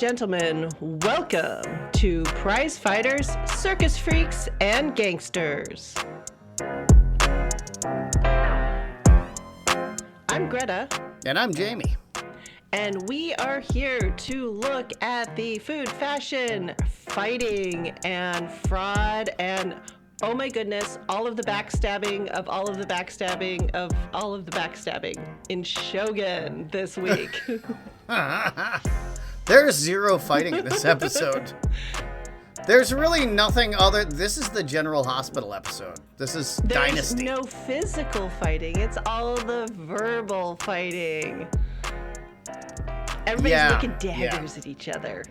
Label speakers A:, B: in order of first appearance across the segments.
A: gentlemen, welcome to Prize Fighters, Circus Freaks, and Gangsters. I'm Greta.
B: And I'm Jamie.
A: And we are here to look at the food, fashion, fighting, and fraud, and oh my goodness, all of the backstabbing of all of the backstabbing of all of the backstabbing in Shogun this week.
B: There's zero fighting in this episode. There's really nothing other. This is the General Hospital episode. This is Dynasty.
A: There's no physical fighting. It's all the verbal fighting. Everybody's looking daggers at each other.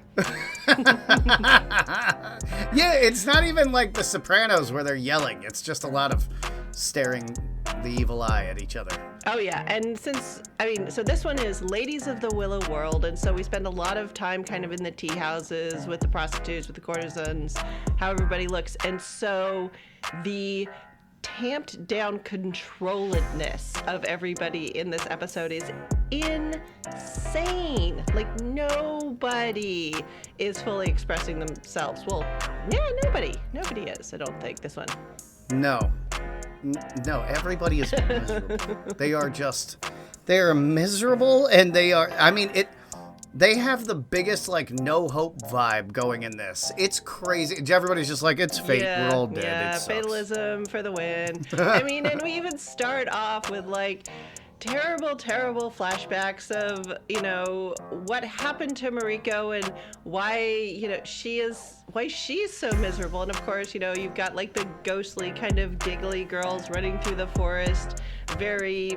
B: Yeah, it's not even like The Sopranos where they're yelling. It's just a lot of staring the evil eye at each other.
A: Oh, yeah. And so this one is Ladies of the Willow World. And so we spend a lot of time kind of in the tea houses with the prostitutes, with the courtesans, how everybody looks. And so the tamped down controlledness of everybody in this episode is insane. Like, nobody is fully expressing themselves. Well, yeah, nobody is, I don't think, this one.
B: No, everybody is miserable. They are miserable, and they have the biggest, like, no hope vibe going in this. It's crazy. Everybody's just like, it's fate. We're all dead.
A: Yeah, fatalism for the win. And we even start off with, like, terrible flashbacks of, what happened to Mariko and why she's so miserable. And of course, you've got like the ghostly kind of giggly girls running through the forest, very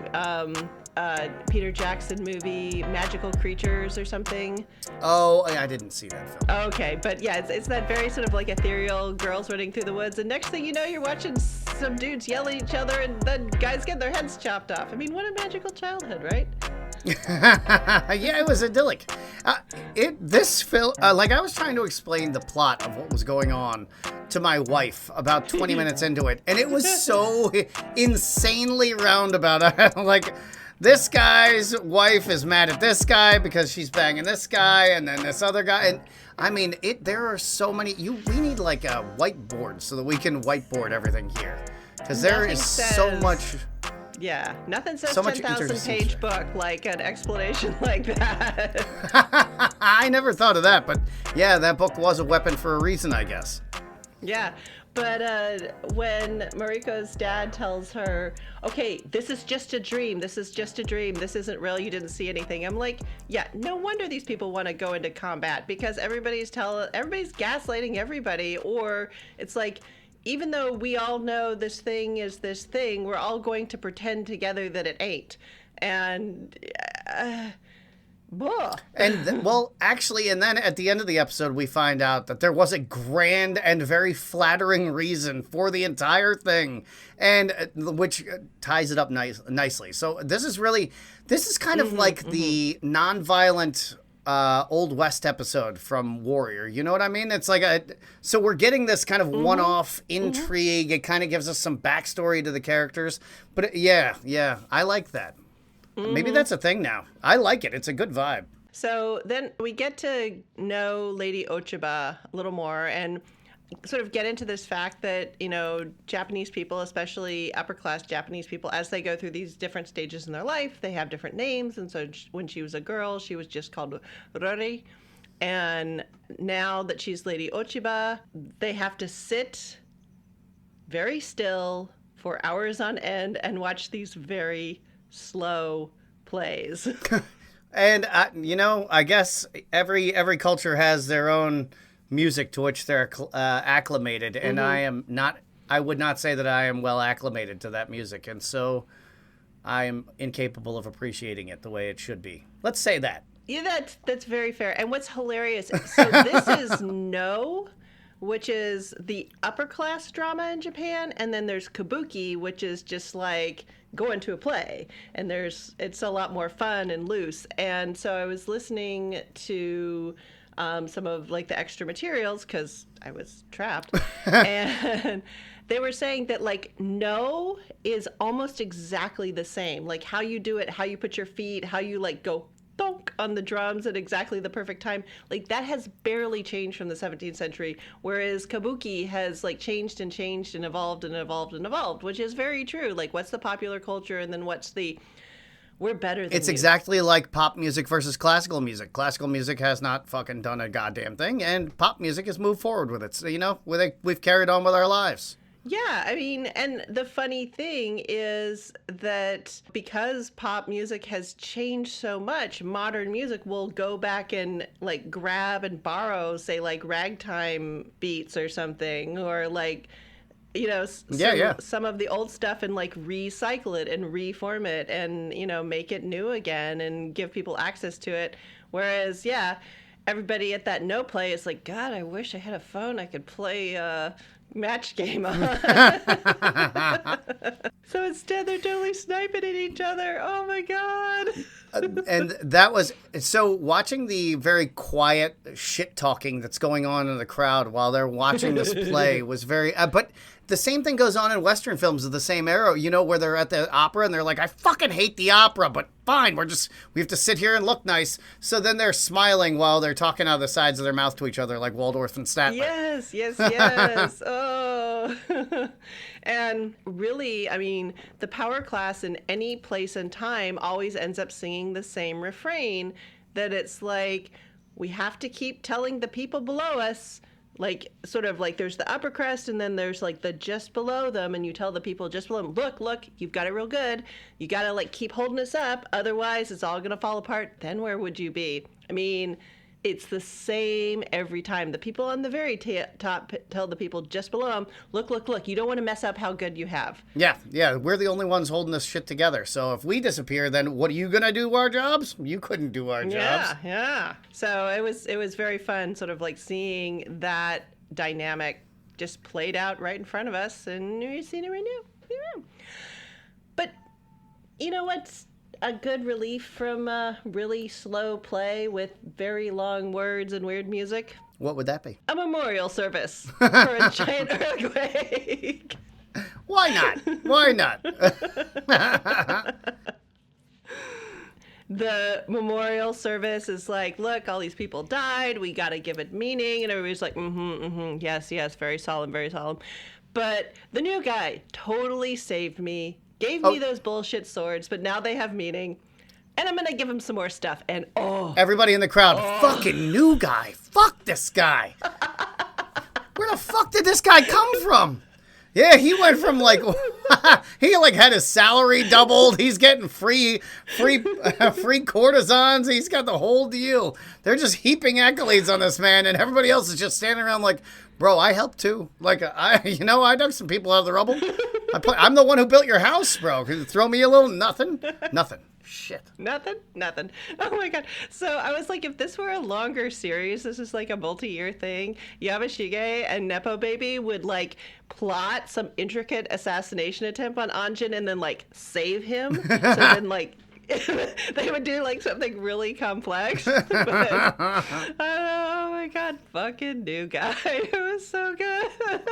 A: Peter Jackson movie, Magical Creatures or something.
B: Oh, I didn't see that film.
A: Okay, but yeah, it's that very sort of like ethereal girls running through the woods, and next thing you know, you're watching some dudes yell at each other, and then guys get their heads chopped off. I mean, what a magical childhood, right?
B: Yeah, it was idyllic. This film, like I was trying to explain the plot of what was going on to my wife about 20 minutes into it, and it was so insanely roundabout. Like, this guy's wife is mad at this guy because she's banging this guy, and then this other guy. And I mean, there are so many. We need like a whiteboard so that we can whiteboard everything here, because there is so much.
A: Yeah, nothing says 10,000 page book like an explanation like that.
B: I never thought of that, but yeah, that book was a weapon for a reason, I guess.
A: Yeah. But when Mariko's dad tells her, okay, this is just a dream. This is just a dream. This isn't real. You didn't see anything. I'm like, yeah, no wonder these people want to go into combat, because everybody's gaslighting everybody. Or it's like, even though we all know this thing is this thing, we're all going to pretend together that it ain't. And
B: actually, and then at the end of the episode, we find out that there was a grand and very flattering reason for the entire thing, and which ties it up nicely. So this is kind of like the nonviolent Old West episode from Warrior. You know what I mean? It's like so we're getting this kind of one-off intrigue. It kind of gives us some backstory to the characters. But yeah, I like that. Maybe that's a thing now. I like it. It's a good vibe.
A: So then we get to know Lady Ochiba a little more and sort of get into this fact that, Japanese people, especially upper-class Japanese people, as they go through these different stages in their life, they have different names. And so when she was a girl, she was just called Rory. And now that she's Lady Ochiba, they have to sit very still for hours on end and watch these very slow plays.
B: And I guess every culture has their own music to which they're acclimated, and I would not say that I am well acclimated to that music, and so I am incapable of appreciating it the way it should be. Let's say that.
A: Yeah, that's very fair. And what's hilarious, so this is No, which is the upper class drama in Japan, and then there's Kabuki, which is just like going to a play, and it's a lot more fun and loose. And so I was listening to some of like the extra materials because I was trapped, and they were saying that like No is almost exactly the same, like how you do it, how you put your feet, how you like go thunk on the drums at exactly the perfect time. Like, that has barely changed from the 17th century, whereas kabuki has like changed and changed and evolved and evolved and evolved, which is very true. Like, what's the popular culture, and then what's the we're better than
B: It's
A: you.
B: exactly like pop music versus classical music. Classical music has not fucking done a goddamn thing, and pop music has moved forward with it. So, you know, we've carried on with our lives.
A: Yeah, I mean, and the funny thing is that because pop music has changed so much, modern music will go back and like grab and borrow, say, like ragtime beats or something, or like, you know, some of the old stuff, and like recycle it and reform it and, you know, make it new again and give people access to it. Whereas, yeah, everybody at that No Play is like, God, I wish I had a phone I could play Match Game on. So instead, they're totally sniping at each other. Oh my God.
B: And that was so watching the very quiet shit talking that's going on in the crowd while they're watching this play was very, but the same thing goes on in Western films of the same era, you know, where they're at the opera and they're like, I fucking hate the opera, but fine, we have to sit here and look nice. So then they're smiling while they're talking out of the sides of their mouth to each other like Waldorf and Statler.
A: Yes. Oh. And really, I mean, the power class in any place and time always ends up singing the same refrain, that it's like, we have to keep telling the people below us, like, sort of like there's the upper crust and then there's like the just below them, and you tell the people just below them, look, you've got it real good. You got to like keep holding us up. Otherwise, it's all going to fall apart. Then where would you be? I mean, it's the same every time. The people on the very top tell the people just below them, look, you don't want to mess up how good you have.
B: Yeah, we're the only ones holding this shit together. So if we disappear, then what are you going to do our jobs? You couldn't do our jobs.
A: Yeah. So it was very fun sort of like seeing that dynamic just played out right in front of us, and we've seen it right now. Yeah. But you know what's a good relief from a really slow play with very long words and weird music?
B: What would that be?
A: A memorial service for a giant earthquake.
B: Why not?
A: The memorial service is like, look, all these people died. We got to give it meaning. And everybody's like, yes, very solemn, very solemn. But the new guy totally saved me, gave me those bullshit swords, but now they have meaning. And I'm going to give him some more stuff. And
B: everybody in the crowd, fucking new guy. Fuck this guy. Where the fuck did this guy come from? Yeah, he went from like, he like had his salary doubled. He's getting free courtesans. He's got the whole deal. They're just heaping accolades on this man, and everybody else is just standing around like, bro, I helped too. Like, I dug some people out of the rubble. I'm the one who built your house, bro. Could you throw me a little nothing? Shit.
A: Nothing. Oh my God. So I was like, if this were a longer series, this is like a multi-year thing, Yamashige and Nepo Baby would like plot some intricate assassination attempt on Anjin and then like save him. So then like they would do like something really complex. But, oh my God, fucking new guy. It was so good.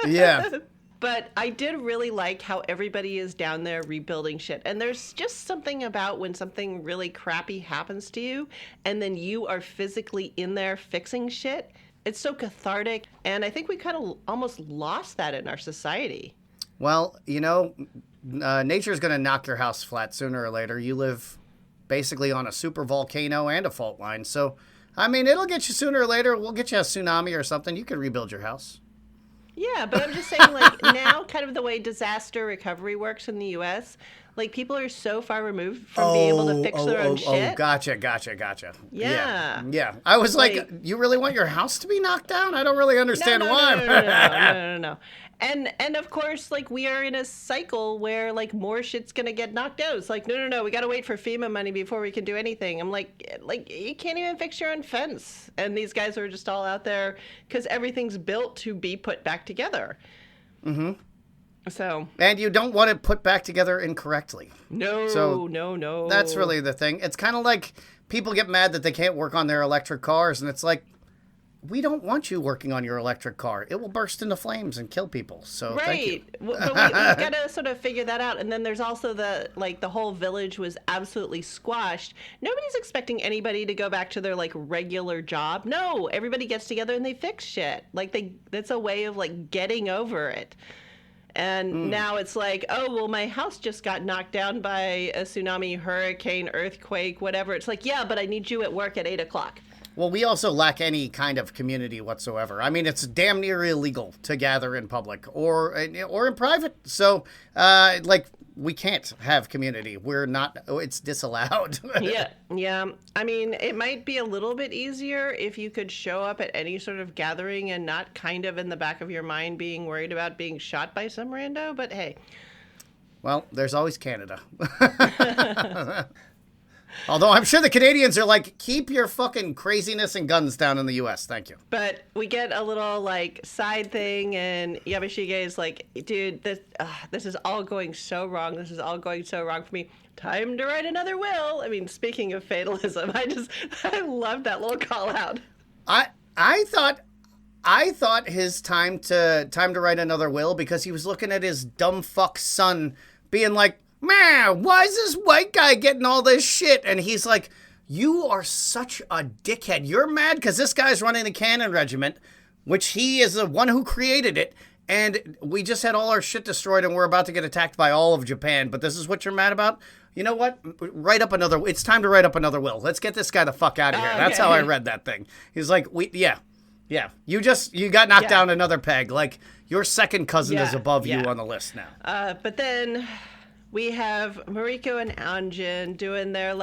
B: Yeah.
A: But I did really like how everybody is down there rebuilding shit. And there's just something about when something really crappy happens to you and then you are physically in there fixing shit. It's so cathartic. And I think we kind of almost lost that in our society.
B: Well, nature's going to knock your house flat sooner or later. You live basically on a super volcano and a fault line. So, I mean, it'll get you sooner or later. We'll get you a tsunami or something. You can rebuild your house.
A: Yeah, but I'm just saying, like, now kind of the way disaster recovery works in the U.S., like, people are so far removed from being able to fix their own shit.
B: Oh, gotcha.
A: Yeah.
B: I was like, you really want your house to be knocked down? I don't really understand why.
A: No. And of course, like, we are in a cycle where, like, more shit's going to get knocked out. It's like, no, we got to wait for FEMA money before we can do anything. I'm like, you can't even fix your own fence. And these guys are just all out there because everything's built to be put back together. Mm-hmm. So.
B: And you don't want it put back together incorrectly.
A: No.
B: That's really the thing. It's kind of like people get mad that they can't work on their electric cars. And it's like, we don't want you working on your electric car. It will burst into flames and kill people. So thank you.
A: But we've got to sort of figure that out. And then there's also the whole village was absolutely squashed. Nobody's expecting anybody to go back to their regular job. No, everybody gets together and they fix shit. That's a way of getting over it. And now it's oh, well, my house just got knocked down by a tsunami, hurricane, earthquake, whatever. It's yeah, but I need you at work at 8:00.
B: Well, we also lack any kind of community whatsoever. I mean, it's damn near illegal to gather in public or in private. So, we can't have community. We're not. It's disallowed.
A: Yeah. I mean, it might be a little bit easier if you could show up at any sort of gathering and not kind of in the back of your mind being worried about being shot by some rando. But hey.
B: Well, there's always Canada. Although I'm sure the Canadians are keep your fucking craziness and guns down in the U.S. Thank you.
A: But we get a little side thing, and Yamashige is dude, this is all going so wrong. This is all going so wrong for me. Time to write another will. I mean, speaking of fatalism, I love that little call out.
B: I thought his time to write another will because he was looking at his dumb fuck son being man, why is this white guy getting all this shit? And he's you are such a dickhead. You're mad because this guy's running the Cannon Regiment, which he is the one who created it. And we just had all our shit destroyed and we're about to get attacked by all of Japan. But this is what you're mad about? You know what? It's time to write up another will. Let's get this guy the fuck out of here. Okay. That's how I read that thing. He's yeah. You got knocked down another peg. Your second cousin is above you on the list now.
A: But then we have Mariko and Anjin doing their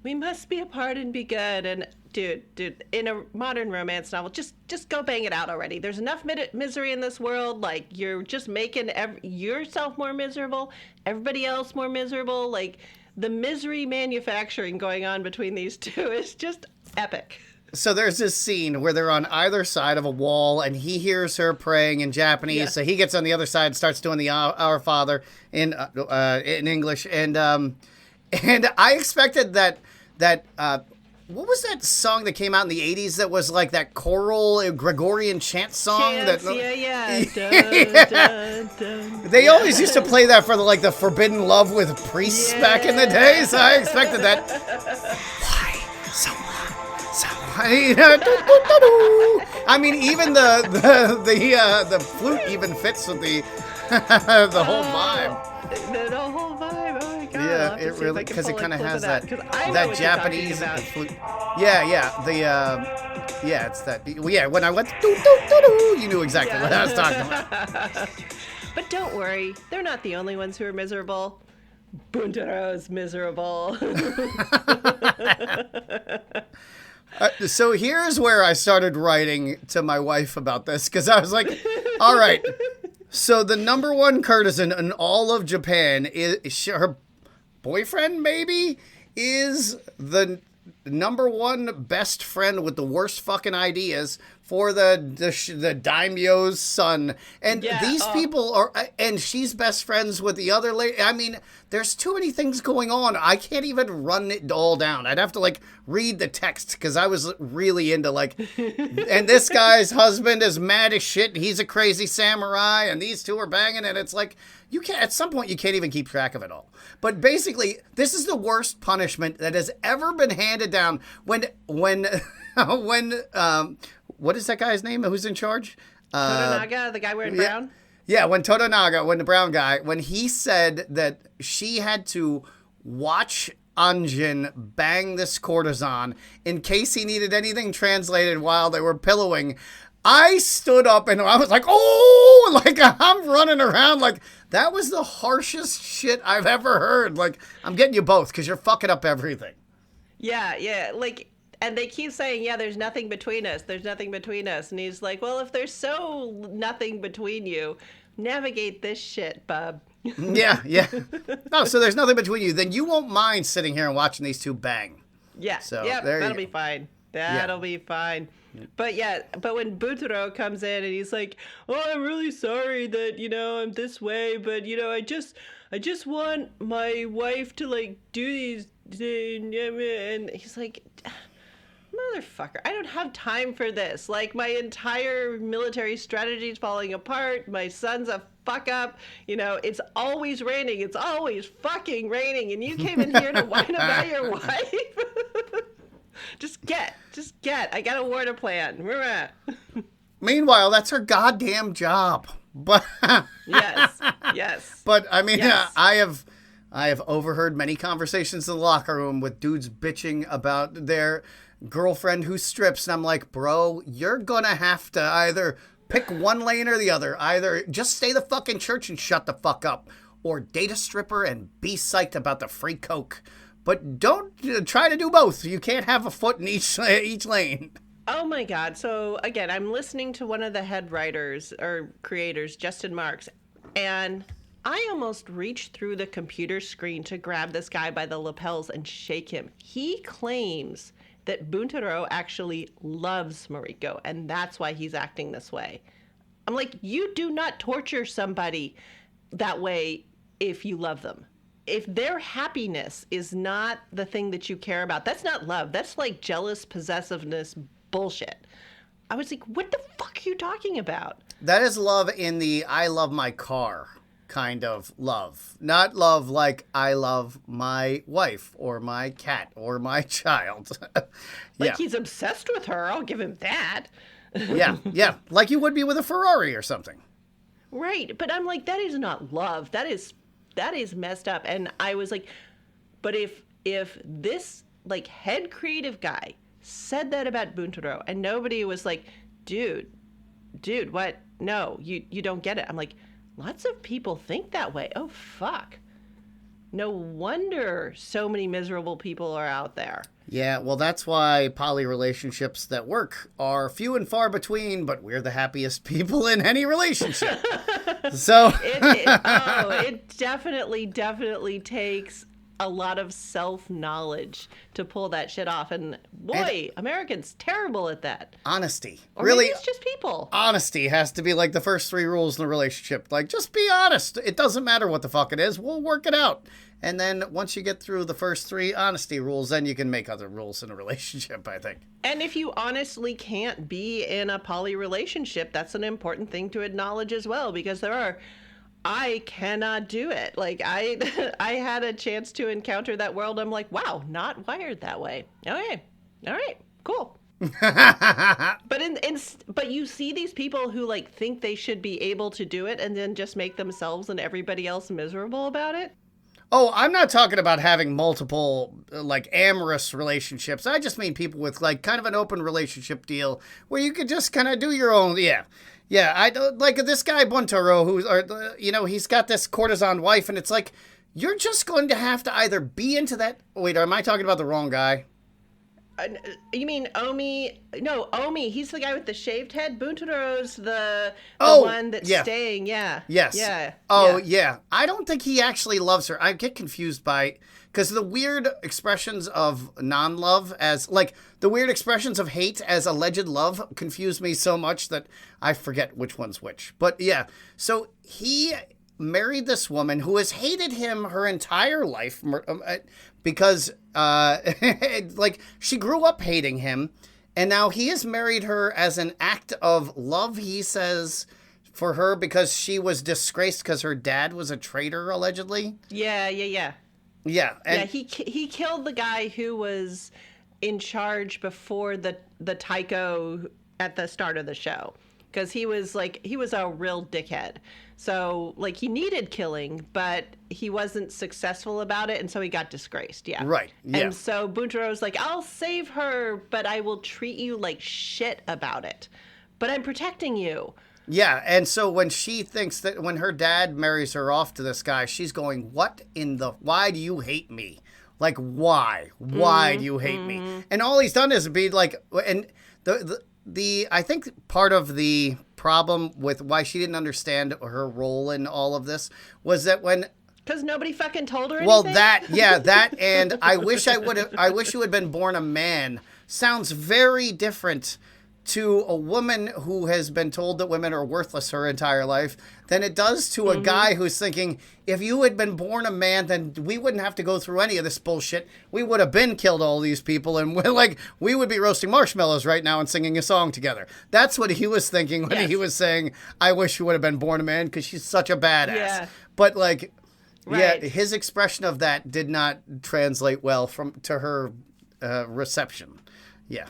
A: we must be apart and be good. And dude, in a modern romance novel, just go bang it out already. There's enough misery in this world. You're just making yourself more miserable, everybody else more miserable. The misery manufacturing going on between these two is just epic.
B: So there's this scene where they're on either side of a wall, and he hears her praying in Japanese. Yeah. So he gets on the other side and starts doing the Our Father in English. And I expected that what was that song that came out in the 80s that was that choral Gregorian chant song?
A: Yeah. Dun, dun,
B: they always used to play that for the Forbidden Love with priests back in the day. So I expected that. Why so long? I mean, even the flute even fits with the whole vibe.
A: The whole vibe. Oh my god!
B: Yeah, it really because it kind of has that Japanese flute. Yeah. It's that. Yeah, when I went you knew exactly what I was talking about.
A: But don't worry, they're not the only ones who are miserable. Buntaro's miserable.
B: So here's where I started writing to my wife about this, because I was all right, so the number one courtesan in all of Japan is her boyfriend, maybe, is the number one best friend with the worst fucking ideas for the daimyo's son. And these people are, and she's best friends with the other lady. I mean, there's too many things going on. I can't even run it all down. I'd have to read the text because I was really into and this guy's husband is mad as shit. He's a crazy samurai and these two are banging. And it's you can't, at some point you can't even keep track of it all. But basically, this is the worst punishment that has ever been handed down when what is that guy's name? Who's in charge?
A: Totonaga, the guy wearing brown?
B: Yeah, when the brown guy, when he said that she had to watch Anjin bang this courtesan in case he needed anything translated while they were pillowing, I stood up and I was I'm running around that was the harshest shit I've ever heard. I'm getting you both because you're fucking up everything.
A: Yeah. And they keep saying, there's nothing between us. There's nothing between us. And he's well, if there's so nothing between you, navigate this shit, bub.
B: Yeah. Oh, so there's nothing between you. Then you won't mind sitting here and watching these two bang.
A: Yeah. So that'll be fine. That'll be fine. But when Butaro comes in and he's oh, I'm really sorry that, I'm this way, but, I just want my wife to, do these things. And he's motherfucker, I don't have time for this. Like, my entire military strategy is falling apart. My son's a fuck up. You know, it's always raining. It's always fucking raining. And you came in here to whine about your wife? Just get. I got a water plan.
B: Meanwhile, that's her goddamn job. But
A: yes.
B: But I mean,
A: Yes.
B: I have overheard many conversations in the locker room with dudes bitching about their girlfriend who strips, and I'm like, bro, you're gonna have to either pick one lane or the other. Either just stay the fuck in church and shut the fuck up, or date a stripper and be psyched about the free coke. But don't try to do both. You can't have a foot in each lane.
A: Oh my God. So again, I'm listening to one of the head writers or creators, Justin Marks, and I almost reached through the computer screen to grab this guy by the lapels and shake him. He claims that Buntaro actually loves Mariko, and that's why he's acting this way. I'm like, you do not torture somebody that way if you love them. If their happiness is not the thing that you care about, that's not love. That's like jealous possessiveness bullshit. I was like, what the fuck are you talking about?
B: That is love in the I love my car kind of love. Not love like I love my wife or my cat or my child.
A: Like he's obsessed with her. I'll give him that.
B: Yeah. Like you would be with a Ferrari or something.
A: Right. But I'm like, that is not love. That is messed up. And I was like, but if this like head creative guy said that about Buntaro and nobody was like, dude, what? No, you don't get it. I'm like, lots of people think that way. Oh, fuck. No wonder so many miserable people are out there.
B: Yeah, well, that's why poly relationships that work are few and far between, but we're the happiest people in any relationship. So
A: it definitely takes a lot of self-knowledge to pull that shit off. And boy, Americans terrible at that.
B: Honesty.
A: Or
B: really,
A: maybe it's just people.
B: Honesty has to be like the first 3 rules in a relationship. Like, just be honest. It doesn't matter what the fuck it is. We'll work it out. And then once you get through the first 3 honesty rules, then you can make other rules in a relationship, I think.
A: And if you honestly can't be in a poly relationship, that's an important thing to acknowledge as well, because I cannot do it. Like I had a chance to encounter that world. I'm like, wow, not wired that way. Okay. All right, cool. But you see these people who like think they should be able to do it and then just make themselves and everybody else miserable about it.
B: Oh, I'm not talking about having multiple, like, amorous relationships. I just mean people with, like, kind of an open relationship deal where you could just kind of do your own, Yeah, I don't, like, this guy Buntaro, he's got this courtesan wife, and it's like, you're just going to have to either be into that. Wait, am I talking about the wrong guy?
A: You mean Omi? No, Omi. He's the guy with the shaved head. Buntaro's the one that's staying. Yeah.
B: Yes.
A: Yeah.
B: Oh, yeah. I don't think he actually loves her. I get confused by, because the weird expressions of non-love as, like, the weird expressions of hate as alleged love confuse me so much that I forget which one's which. But yeah, so he married this woman who has hated him her entire life because like she grew up hating him, and now he has married her as an act of love, he says, for her because she was disgraced because her dad was a traitor, allegedly.
A: Yeah.
B: And
A: he killed the guy who was in charge before the Tycho at the start of the show, because he was a real dickhead. So, like, he needed killing, but he wasn't successful about it, and so he got disgraced, yeah.
B: Right, yeah.
A: And so Buntaro's like, I'll save her, but I will treat you like shit about it. But I'm protecting you.
B: Yeah, and so when she thinks that when her dad marries her off to this guy, she's going, why do you hate me? Like, why? Why do you hate me? And all he's done is be like, and I think part of the problem with why she didn't understand her role in all of this was that
A: because nobody fucking told her anything?
B: Well, that, and I wish you had been born a man sounds very different to a woman who has been told that women are worthless her entire life than it does to a guy who's thinking, if you had been born a man, then we wouldn't have to go through any of this bullshit. We would have been killed all these people, and we would be roasting marshmallows right now and singing a song together. That's what he was thinking when he was saying, I wish you would have been born a man because she's such a badass. Yeah. But like, right. Yeah, his expression of that did not translate well to her reception. Yeah.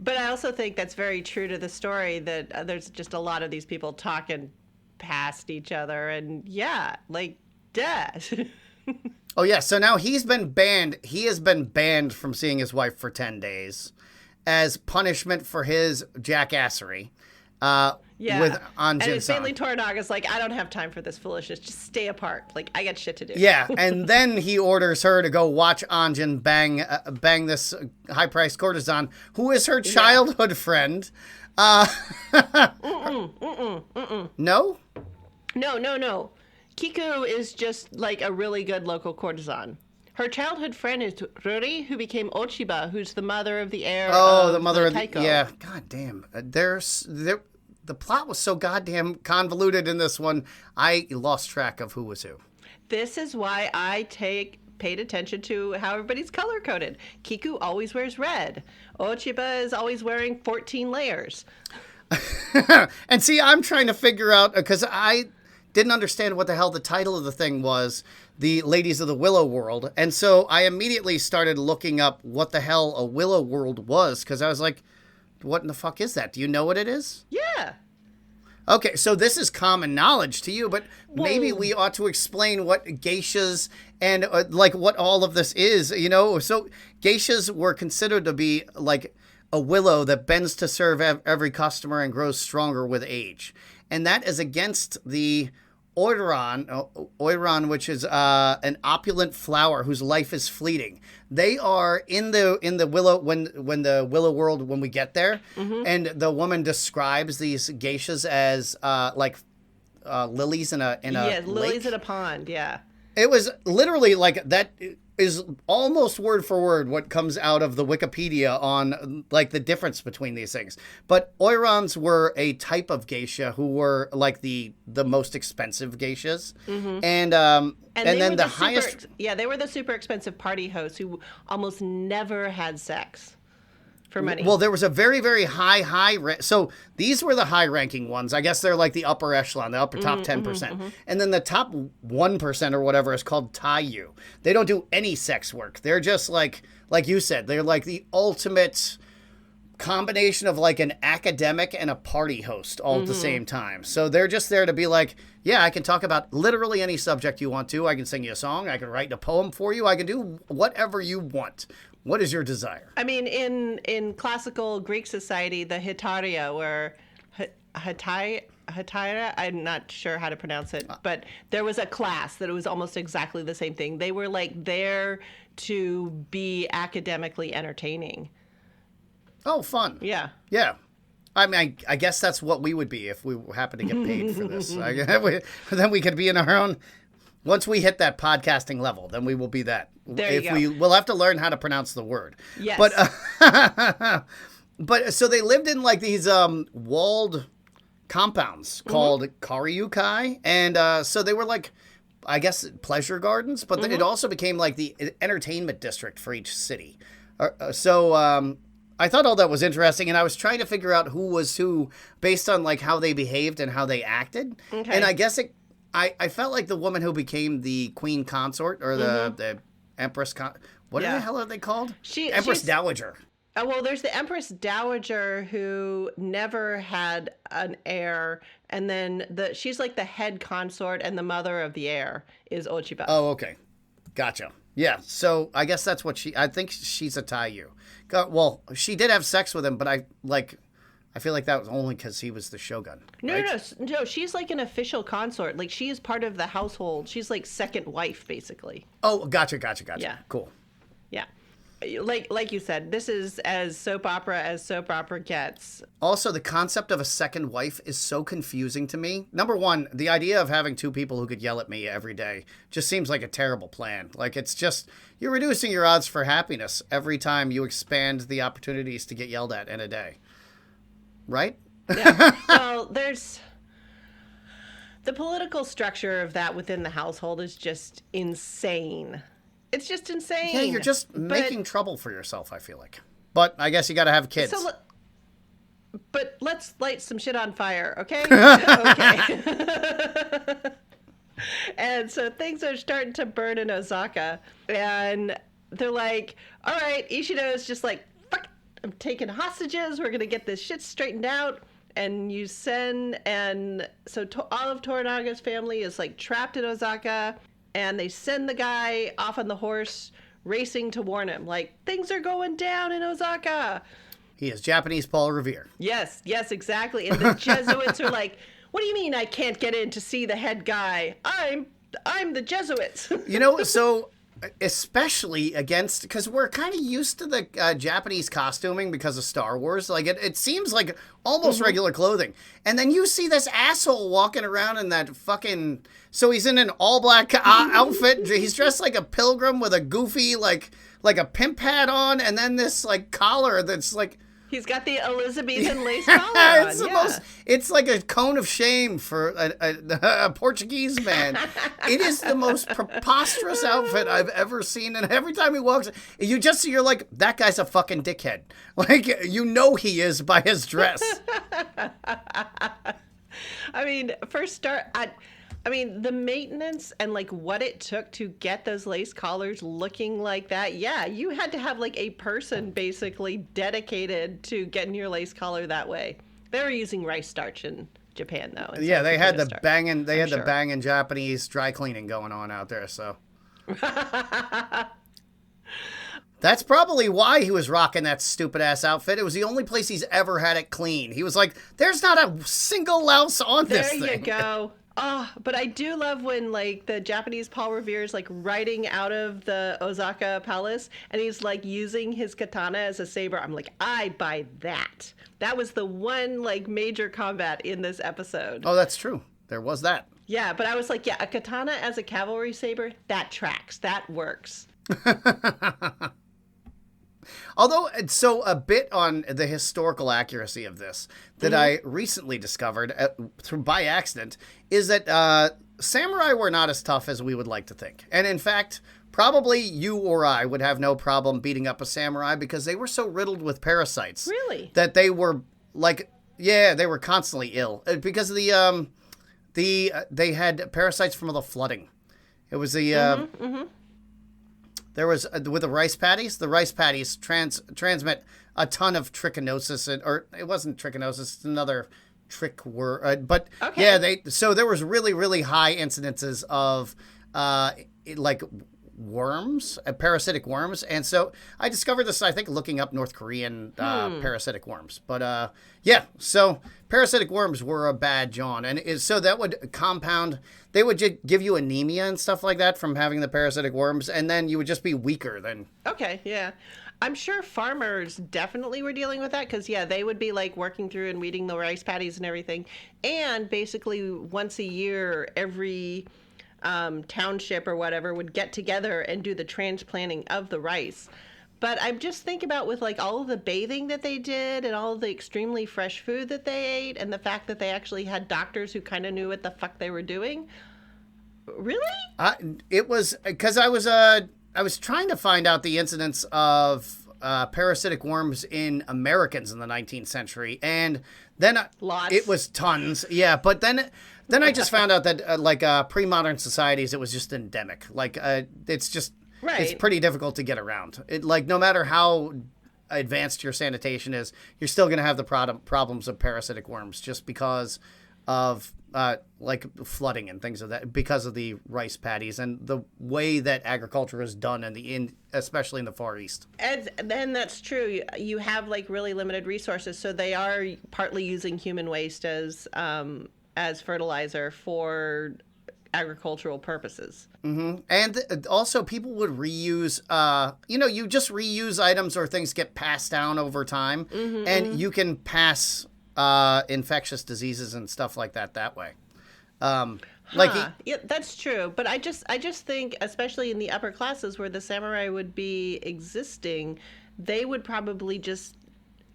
A: But I also think that's very true to the story that there's just a lot of these people talking past each other and dead.
B: Oh, yeah. So now he's been banned. He has been banned from seeing his wife for 10 days as punishment for his jackassery. With Anjin-san.
A: And it's mainly Toranaga's like, I don't have time for this foolishness. Just stay apart. Like, I got shit to do.
B: Yeah, and then he orders her to go watch Anjin bang this high-priced courtesan who is her childhood friend. No?
A: No. Kiku is just like a really good local courtesan. Her childhood friend is Ruri, who became Ochiba, who's the mother of the heir.
B: Oh, the mother of the Taiko. Yeah, god damn. The plot was so goddamn convoluted in this one, I lost track of who was who.
A: This is why I paid attention to how everybody's color-coded. Kiku always wears red. Ochiba is always wearing 14 layers.
B: And see, I'm trying to figure out, because I didn't understand what the hell the title of the thing was, the Ladies of the Willow World. And so I immediately started looking up what the hell a Willow World was, because I was like, what in the fuck is that? Do you know what it is?
A: Yeah.
B: Okay, so this is common knowledge to you, but maybe we ought to explain what geishas and what all of this is, you know? So geishas were considered to be like a willow that bends to serve every customer and grows stronger with age. And that is against the oiran, which is an opulent flower whose life is fleeting. They are in the willow when the willow world when we get there, and the woman describes these geishas as lilies in a
A: lilies
B: lake.
A: in a pond. Yeah,
B: it was literally like that. Is almost word for word what comes out of the Wikipedia on like the difference between these things. But oirans were a type of geisha who were like the most expensive geishas. And then the highest...
A: they were the super expensive party hosts who almost never had sex for money.
B: Well, there was a very, very high... So these were the high-ranking ones. I guess they're like the upper echelon, the upper top 10%. And then the top 1% or whatever is called taiyu. They don't do any sex work. They're just like you said, they're like the ultimate combination of like an academic and a party host all at the same time. So they're just there to be like, yeah, I can talk about literally any subject you want to. I can sing you a song. I can write a poem for you. I can do whatever you want. What is your desire?
A: I mean, in classical Greek society, the Hetaria were Hetaira, I'm not sure how to pronounce it, but there was a class that it was almost exactly the same thing. They were like there to be academically entertaining.
B: Oh, fun.
A: Yeah.
B: Yeah. I mean, I guess that's what we would be if we happen to get paid for this. Then we could be in our own... Once we hit that podcasting level, then we will be that.
A: There you go.
B: We'll have to learn how to pronounce the word.
A: Yes.
B: But so they lived in like these walled compounds called karyukai. And so they were like, I guess, pleasure gardens. But it also became like the entertainment district for each city. So I thought all that was interesting. And I was trying to figure out who was who based on like how they behaved and how they acted. Okay. And I guess I felt like the woman who became the queen consort or the empress, what the hell are they called? Empress Dowager.
A: Well, there's the Empress Dowager who never had an heir, and then she's like the head consort, and the mother of the heir is Ochiba.
B: Oh, okay. Gotcha. Yeah, so I guess that's what I think she's a taiyu. Well, she did have sex with him, but I feel like that was only because he was the shogun.
A: No, she's like an official consort. Like, she is part of the household. She's like second wife, basically.
B: Oh, gotcha.
A: Yeah.
B: Cool.
A: Yeah. Like you said, this is as soap opera gets.
B: Also, the concept of a second wife is so confusing to me. Number one, the idea of having two people who could yell at me every day just seems like a terrible plan. Like, it's just, you're reducing your odds for happiness every time you expand the opportunities to get yelled at in a day. right?
A: Yeah. Well, there's the political structure of that within the household is just insane. It's just insane.
B: Yeah, you're just making trouble for yourself, I feel like. But I guess you got to have kids.
A: But let's light some shit on fire, okay? Okay. And so things are starting to burn in Osaka. And they're like, all right, Ishino's just like, fuck, I'm taking hostages. We're going to get this shit straightened out. And so all of Toranaga's family is like trapped in Osaka. And they send the guy off on the horse racing to warn him. Like, things are going down in Osaka.
B: He is Japanese Paul Revere.
A: Yes, exactly. And the Jesuits are like, what do you mean I can't get in to see the head guy? I'm the Jesuits.
B: So especially against, because we're kind of used to the Japanese costuming because of Star Wars. Like, it seems like almost regular clothing. And then you see this asshole walking around in that fucking... So he's in an all-black outfit. He's dressed like a pilgrim with a goofy, like a pimp hat on, and then this, like, collar that's, like...
A: He's got the Elizabethan lace collar on.
B: It's like a cone of shame for a Portuguese man. It is the most preposterous outfit I've ever seen. And every time he walks, you're like, that guy's a fucking dickhead. Like, he is by his dress.
A: I mean, the maintenance and like what it took to get those lace collars looking like that. Yeah, you had to have like a person basically dedicated to getting your lace collar that way. They were using rice starch in Japan though.
B: Yeah, they had the banging Japanese dry cleaning going on out there, so. That's probably why he was rocking that stupid ass outfit. It was the only place he's ever had it clean. He was like, there's not a single louse on this thing.
A: There you go. Oh, but I do love when, like, the Japanese Paul Revere is, like, riding out of the Osaka palace, and he's, like, using his katana as a saber. I'm like, I buy that. That was the one, like, major combat in this episode.
B: Oh, that's true. There was that.
A: Yeah, but I was like, yeah, a katana as a cavalry saber, that tracks. That works.
B: Although, so a bit on the historical accuracy of this that I recently discovered by accident is that samurai were not as tough as we would like to think. And in fact, probably you or I would have no problem beating up a samurai because they were so riddled with parasites.
A: Really?
B: That they were like, they were constantly ill because of they had parasites from the flooding. It was the... There was, with the rice paddies transmit a ton of trichinosis, or it wasn't trichinosis, it's another trick word. But so there was really, really high incidences of like worms, parasitic worms. And so I discovered this, I think, looking up North Korean parasitic worms. But so parasitic worms were a bad John. And so that would compound, they would give you anemia and stuff like that from having the parasitic worms. And then you would just be weaker than.
A: Okay, yeah. I'm sure farmers definitely were dealing with that because, they would be like working through and weeding the rice paddies and everything. And basically once a year, every township or whatever would get together and do the transplanting of the rice. But I'm just thinking about with like all of the bathing that they did and all of the extremely fresh food that they ate and the fact that they actually had doctors who kind of knew what the fuck they were doing. Really?
B: It was because I was trying to find out the incidence of parasitic worms in Americans in the 19th century, and then it was tons. Yeah, but then I just found out that pre-modern societies, it was just endemic. Like it's just it's pretty difficult to get around. It like no matter how advanced your sanitation is, you're still going to have the problems of parasitic worms just because of like flooding and things of that, because of the rice paddies and the way that agriculture is done especially in the Far East. And
A: then that's true. You have like really limited resources, so they are partly using human waste as fertilizer for agricultural purposes.
B: Mm-hmm. And also people would reuse, you just reuse items or things get passed down over time, and you can pass infectious diseases and stuff like that way.
A: That's true. But I just think, especially in the upper classes where the samurai would be existing, they would probably just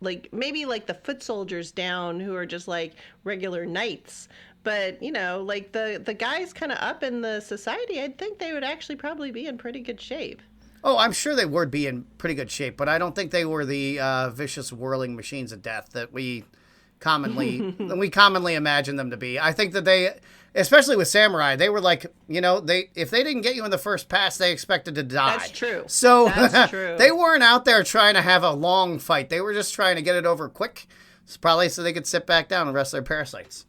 A: like maybe like the foot soldiers down who are just like regular knights. But, you know, like the guys kind of up in the society, I'd think they would actually probably be in pretty good shape.
B: Oh, I'm sure they would be in pretty good shape, but I don't think they were the vicious whirling machines of death that we commonly imagine them to be. I think that they, especially with samurai, they were like, you know, if they didn't get you in the first pass, they expected to die.
A: That's true.
B: So
A: That's true.
B: They weren't out there trying to have a long fight. They were just trying to get it over quick, probably so they could sit back down and rest their parasites.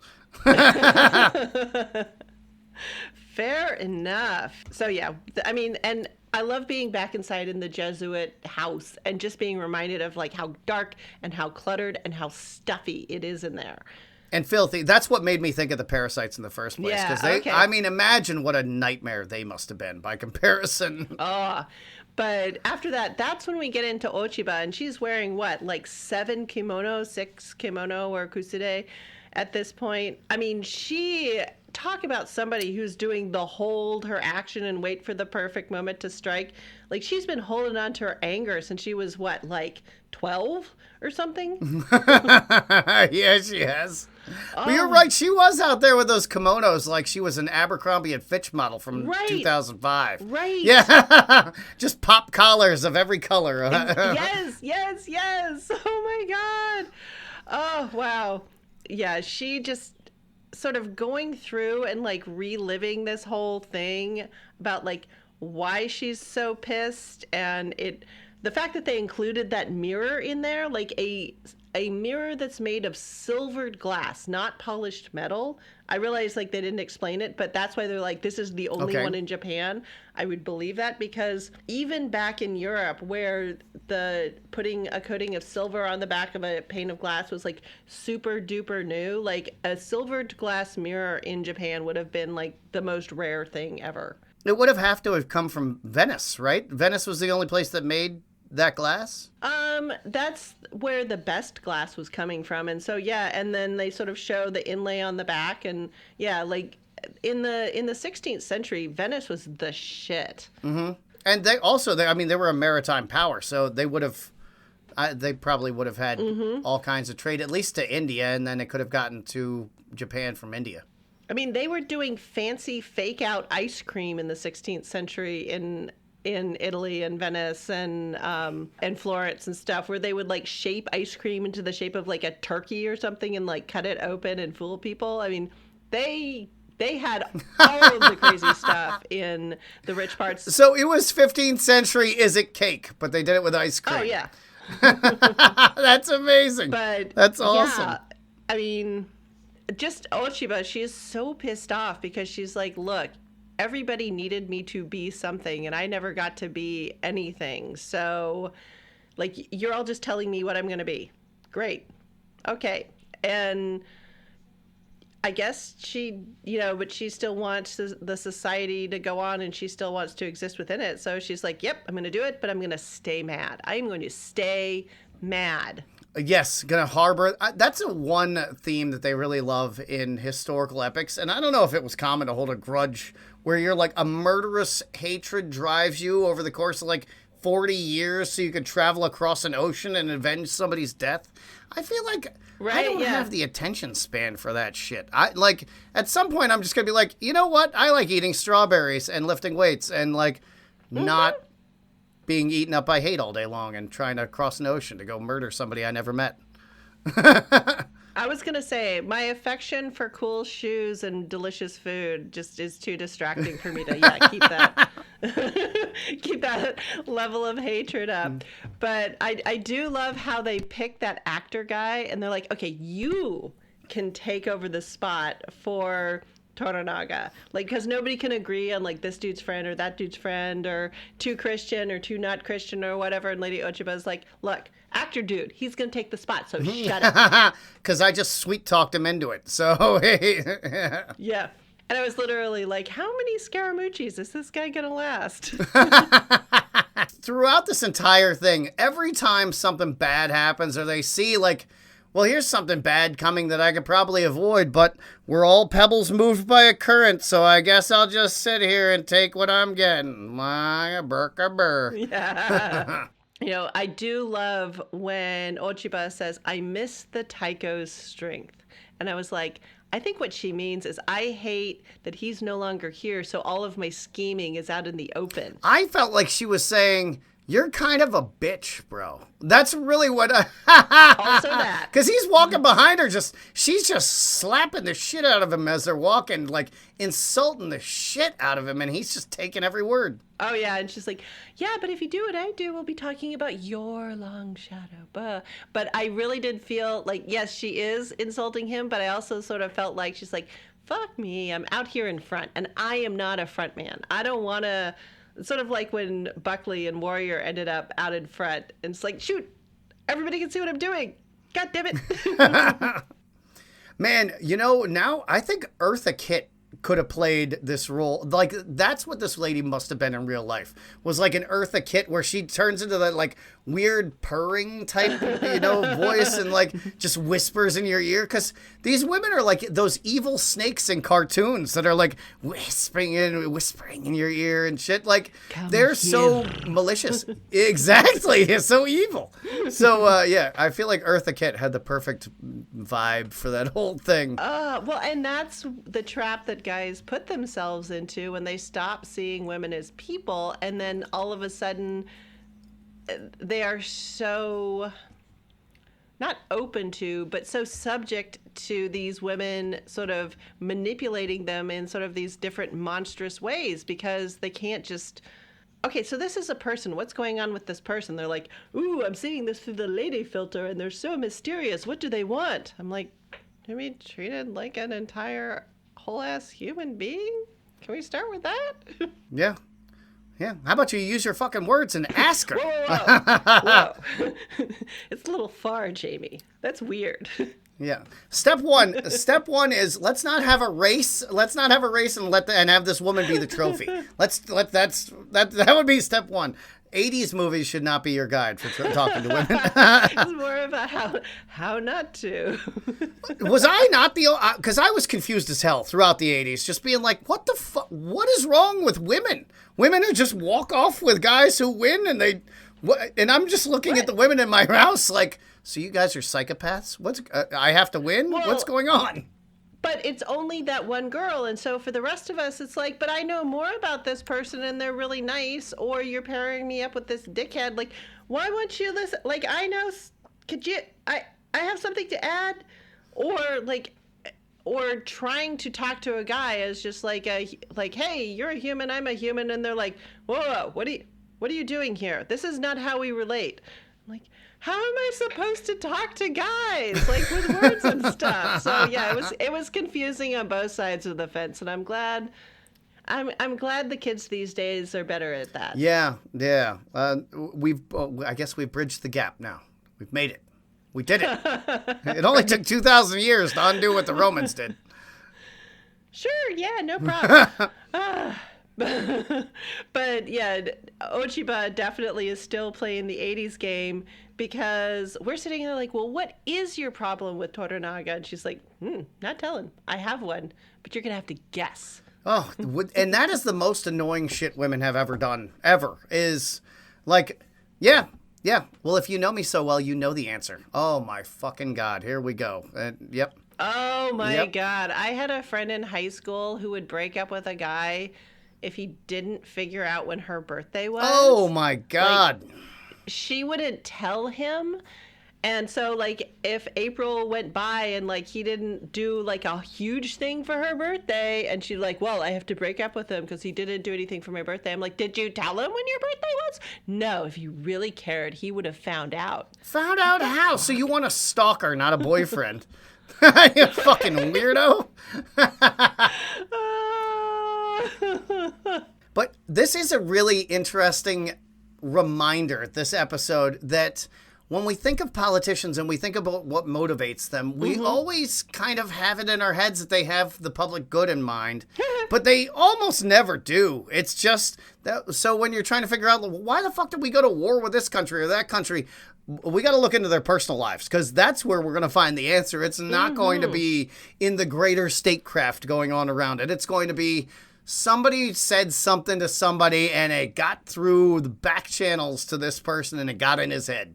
A: Fair enough. So yeah, I mean, and I love being back inside in the Jesuit house and just being reminded of like how dark and how cluttered and how stuffy it is in there.
B: And filthy. That's what made me think of the parasites in the first place.
A: Yeah, okay.
B: I mean, imagine what a nightmare they must have been by comparison.
A: Oh, but after that, that's when we get into Ochiba, and she's wearing what, like 6 kimono or kuside at this point. I mean, talk about somebody who's doing the hold her action and wait for the perfect moment to strike. Like, she's been holding on to her anger since she was what, like 12 or something?
B: Yeah, she has. But you're right. She was out there with those kimonos like she was an Abercrombie and Fitch model from 2005.
A: Right.
B: Yeah. Just pop collars of every color.
A: Yes. Oh, my God. Oh, wow. Yeah, she just sort of going through and like reliving this whole thing about like why she's so pissed, and the fact that they included that mirror in there, like a mirror that's made of silvered glass, not polished metal. I realize like they didn't explain it, but that's why they're like, this is the only one in Japan. I would believe that, because even back in Europe, where putting a coating of silver on the back of a pane of glass was like super duper new, like a silvered glass mirror in Japan would have been like the most rare thing ever.
B: It would have to have come from Venice, right? Venice was the only place that made that glass?
A: That's where the best glass was coming from. And so, yeah, and then they sort of show the inlay on the back, and yeah, like in the 16th century, Venice was the shit.
B: Mm-hmm. And they were a maritime power, so they probably would have had all kinds of trade, at least to India, and then it could have gotten to Japan from India.
A: I mean, they were doing fancy fake out ice cream in the 16th century in Italy and Venice and Florence and stuff, where they would like shape ice cream into the shape of like a turkey or something and like cut it open and fool people. I mean, they had all of the crazy stuff in the rich parts.
B: So it was 15th century, is it cake? But they did it with ice cream.
A: Oh, yeah.
B: That's amazing.
A: But
B: that's awesome.
A: Yeah, I mean, just Ochiba, she is so pissed off because she's like, look, everybody needed me to be something, and I never got to be anything. So, like, you're all just telling me what I'm going to be. Great. Okay. And I guess she, but she still wants the society to go on, and she still wants to exist within it. So she's like, yep, I'm going to do it, but I'm going to stay mad. I'm going to stay mad.
B: Yes, gonna harbor. That's one theme that they really love in historical epics. And I don't know if it was common to hold a grudge where you're like a murderous hatred drives you over the course of like 40 years so you could travel across an ocean and avenge somebody's death. I feel like I don't have the attention span for that shit. At some point I'm just gonna be like, you know what? I like eating strawberries and lifting weights and like not being eaten up by hate all day long and trying to cross an ocean to go murder somebody I never met.
A: I was going to say, my affection for cool shoes and delicious food just is too distracting for me to keep that level of hatred up. But I do love how they pick that actor guy, and they're like, okay, you can take over the spot for Toranaga, like, because nobody can agree on like this dude's friend or that dude's friend or too Christian or too not Christian or whatever. And Lady Ochiba's like, look, actor dude, he's gonna take the spot, so shut up.
B: Because I just sweet talked him into it. So
A: yeah. And I was literally like, how many Scaramucci's is this guy gonna last?
B: Throughout this entire thing, every time something bad happens or they see like, well, here's something bad coming that I could probably avoid, but we're all pebbles moved by a current, so I guess I'll just sit here and take what I'm getting. My burka burr.
A: Yeah. I do love when Ochiba says, I miss the Taiko's strength. And I was like, I think what she means is I hate that he's no longer here, so all of my scheming is out in the open.
B: I felt like she was saying, you're kind of a bitch, bro. That's really what
A: Also that.
B: Because he's walking behind her, she's just slapping the shit out of him as they're walking, like insulting the shit out of him, and he's just taking every word.
A: Oh, yeah, and she's like, yeah, but if you do what I do, we'll be talking about your long shadow. But I really did feel like, yes, she is insulting him, but I also sort of felt like she's like, fuck me, I'm out here in front, and I am not a front man. I don't want to... Sort of like when Buckley and Warrior ended up out in front. And it's like, shoot, everybody can see what I'm doing. God damn it.
B: Man, now I think Eartha Kitt could have played this role. Like, that's what this lady must have been in real life. Was like an Eartha Kitt where she turns into that, like, weird purring type, voice and, like, just whispers in your ear. Because these women are like those evil snakes in cartoons that are, like, whispering in your ear and shit. Like, they're so malicious. Exactly. It's so evil. So, yeah, I feel like Eartha Kitt had the perfect vibe for that whole thing.
A: Well, and that's the trap that guys put themselves into when they stop seeing women as people, and then all of a sudden they are so not open to, but so subject to these women sort of manipulating them in sort of these different monstrous ways, because they can't just, okay, so this is a person. What's going on with this person? They're like, ooh, I'm seeing this through the lady filter, and they're so mysterious. What do they want? I'm like, to be treated like an entire whole-ass human being? Can we start with that?
B: Yeah. Yeah. How about you use your fucking words and ask her?
A: Whoa. It's a little far, Jamie. That's weird.
B: Yeah. Step one is let's not have a race. Let's not have a race and have this woman be the trophy. That would be step one. 80s movies should not be your guide for talking to women.
A: It's more about how not to.
B: Was I not the... Because I was confused as hell throughout the 80s, just being like, what the fuck? What is wrong with women? Women who just walk off with guys who win, and and I'm just looking at the women in my house like, so you guys are psychopaths? I have to win?
A: Well,
B: what's going on?
A: But it's only that one girl, and so for the rest of us, it's like, but I know more about this person, and they're really nice, or you're pairing me up with this dickhead. Like, why won't you listen? Like, I know, could you, I have something to add? Or trying to talk to a guy as just like, hey, you're a human, I'm a human, and they're like, whoa, what are you doing here? This is not how we relate. I'm like, how am I supposed to talk to guys, like, with words and stuff? So yeah, it was confusing on both sides of the fence, and I'm glad the kids these days are better at that.
B: Yeah. I guess we've bridged the gap now. We've made it. We did it. It only took 2,000 years to undo what the Romans did.
A: Sure, yeah, no problem. But yeah, Ochiba definitely is still playing the 80s game, because we're sitting there like, well, what is your problem with Toranaga? And she's like, not telling. I have one, but you're going to have to guess.
B: Oh, and that is the most annoying shit women have ever done, ever, is like, yeah. Well, if you know me so well, you know the answer. Oh, my fucking God. Here we go. Yep.
A: Oh, my God. I had a friend in high school who would break up with a guy if he didn't figure out when her birthday was.
B: Oh, my God.
A: Like, she wouldn't tell him. And so, like, if April went by and, like, he didn't do, like, a huge thing for her birthday, and she's like, well, I have to break up with him because he didn't do anything for my birthday. I'm like, did you tell him when your birthday was? No, if you really cared, he would have found out.
B: Found out how? So you want a stalker, not a boyfriend. You fucking weirdo. But this is a really interesting reminder, this episode, that when we think of politicians and we think about what motivates them, we always kind of have it in our heads that they have the public good in mind, but they almost never do. It's just that. So when you're trying to figure out, why the fuck did we go to war with this country or that country, we got to look into their personal lives, because that's where we're going to find the answer. It's not going to be in the greater statecraft going on around it. It's going to be somebody said something to somebody and it got through the back channels to this person and it got in his head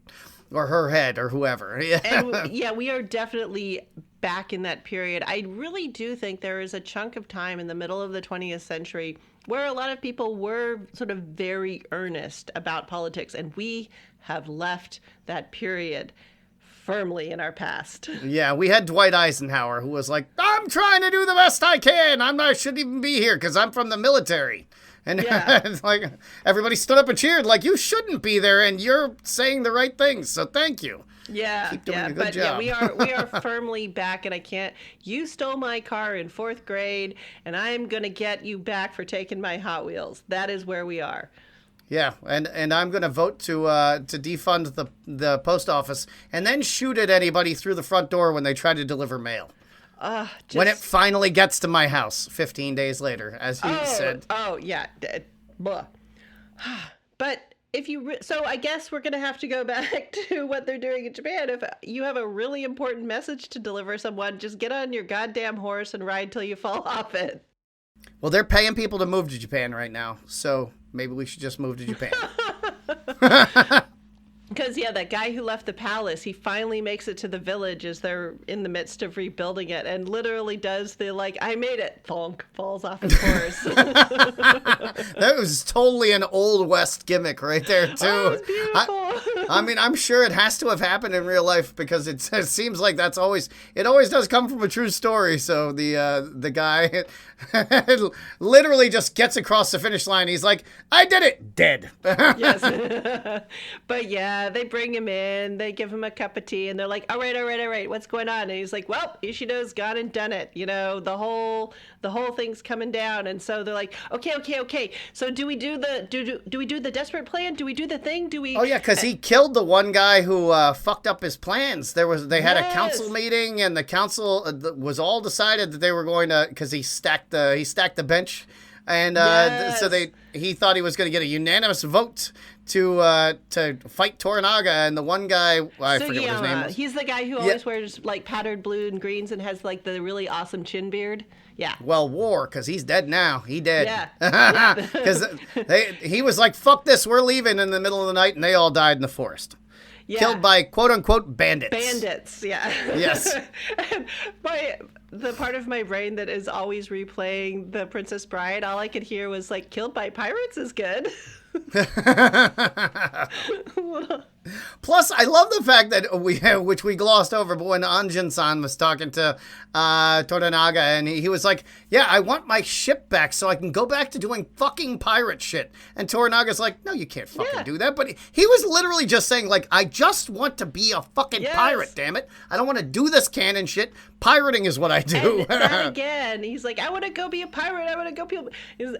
B: or her head or whoever.
A: And yeah, we are definitely back in that period. I really do think there is a chunk of time in the middle of the 20th century where a lot of people were sort of very earnest about politics, and we have left that period firmly in our past.
B: Yeah, we had Dwight Eisenhower who was like, I'm trying to do the best I can. I shouldn't even be here because I'm from the military. And
A: Yeah.
B: it's like everybody stood up and cheered like, you shouldn't be there and you're saying the right things. So thank you.
A: Yeah,
B: Keep doing
A: yeah,
B: a good
A: but
B: job.
A: yeah, we are firmly back, and I can't. You stole my car in 4th grade, and I am gonna get you back for taking my Hot Wheels. That is where we are.
B: Yeah, and I'm going to vote to defund the post office and then shoot at anybody through the front door when they try to deliver mail. When it finally gets to my house 15 days later, as you said.
A: Oh yeah, blah. But if you so I guess we're gonna have to go back to what they're doing in Japan. If you have a really important message to deliver someone, just get on your goddamn horse and ride till you fall off it.
B: Well, they're paying people to move to Japan right now, so maybe we should just move to Japan.
A: Because, yeah, that guy who left the palace, he finally makes it to the village as they're in the midst of rebuilding it and literally does the, like, I made it, thonk, falls off his horse.
B: That was totally an Old West gimmick right there, too.
A: Oh, it was beautiful.
B: I mean, I'm sure it has to have happened in real life because it seems like it always does come from a true story. So the guy literally just gets across the finish line. He's like, I did it, dead.
A: Yes. But yeah, they bring him in, they give him a cup of tea, and they're like, all right, what's going on? And he's like, well, Ishido's gone and done it. You know, the whole thing's coming down. And so they're like, okay. So do we do the desperate plan? Do we do the thing? Do we?
B: Oh yeah, because he killed the one guy who fucked up his plans. They had a council meeting, and the council was all decided that they were going to, because he stacked the bench, and so he thought he was going to get a unanimous vote to fight Toranaga, and the one guy, I forget what his name was.
A: He's the guy who always wears like powdered blue and greens and has like the really awesome chin beard. Yeah.
B: Well, because he's dead now. He dead.
A: Yeah.
B: Because he was like, fuck this, we're leaving in the middle of the night, and they all died in the forest.
A: Yeah.
B: Killed by quote-unquote bandits.
A: Bandits, yeah.
B: Yes.
A: And the part of my brain that is always replaying The Princess Bride, all I could hear was like, killed by pirates is good.
B: Plus, I love the fact that which we glossed over, but when Anjin-san was talking to Toranaga, and he was like, yeah, I want my ship back so I can go back to doing fucking pirate shit. And Toranaga's like, no, you can't fucking do that. But he was literally just saying, like, I just want to be a fucking pirate, damn it. I don't want to do this canon shit. Pirating is what I do.
A: And that again, he's like, I want to go be a pirate. I want to go be.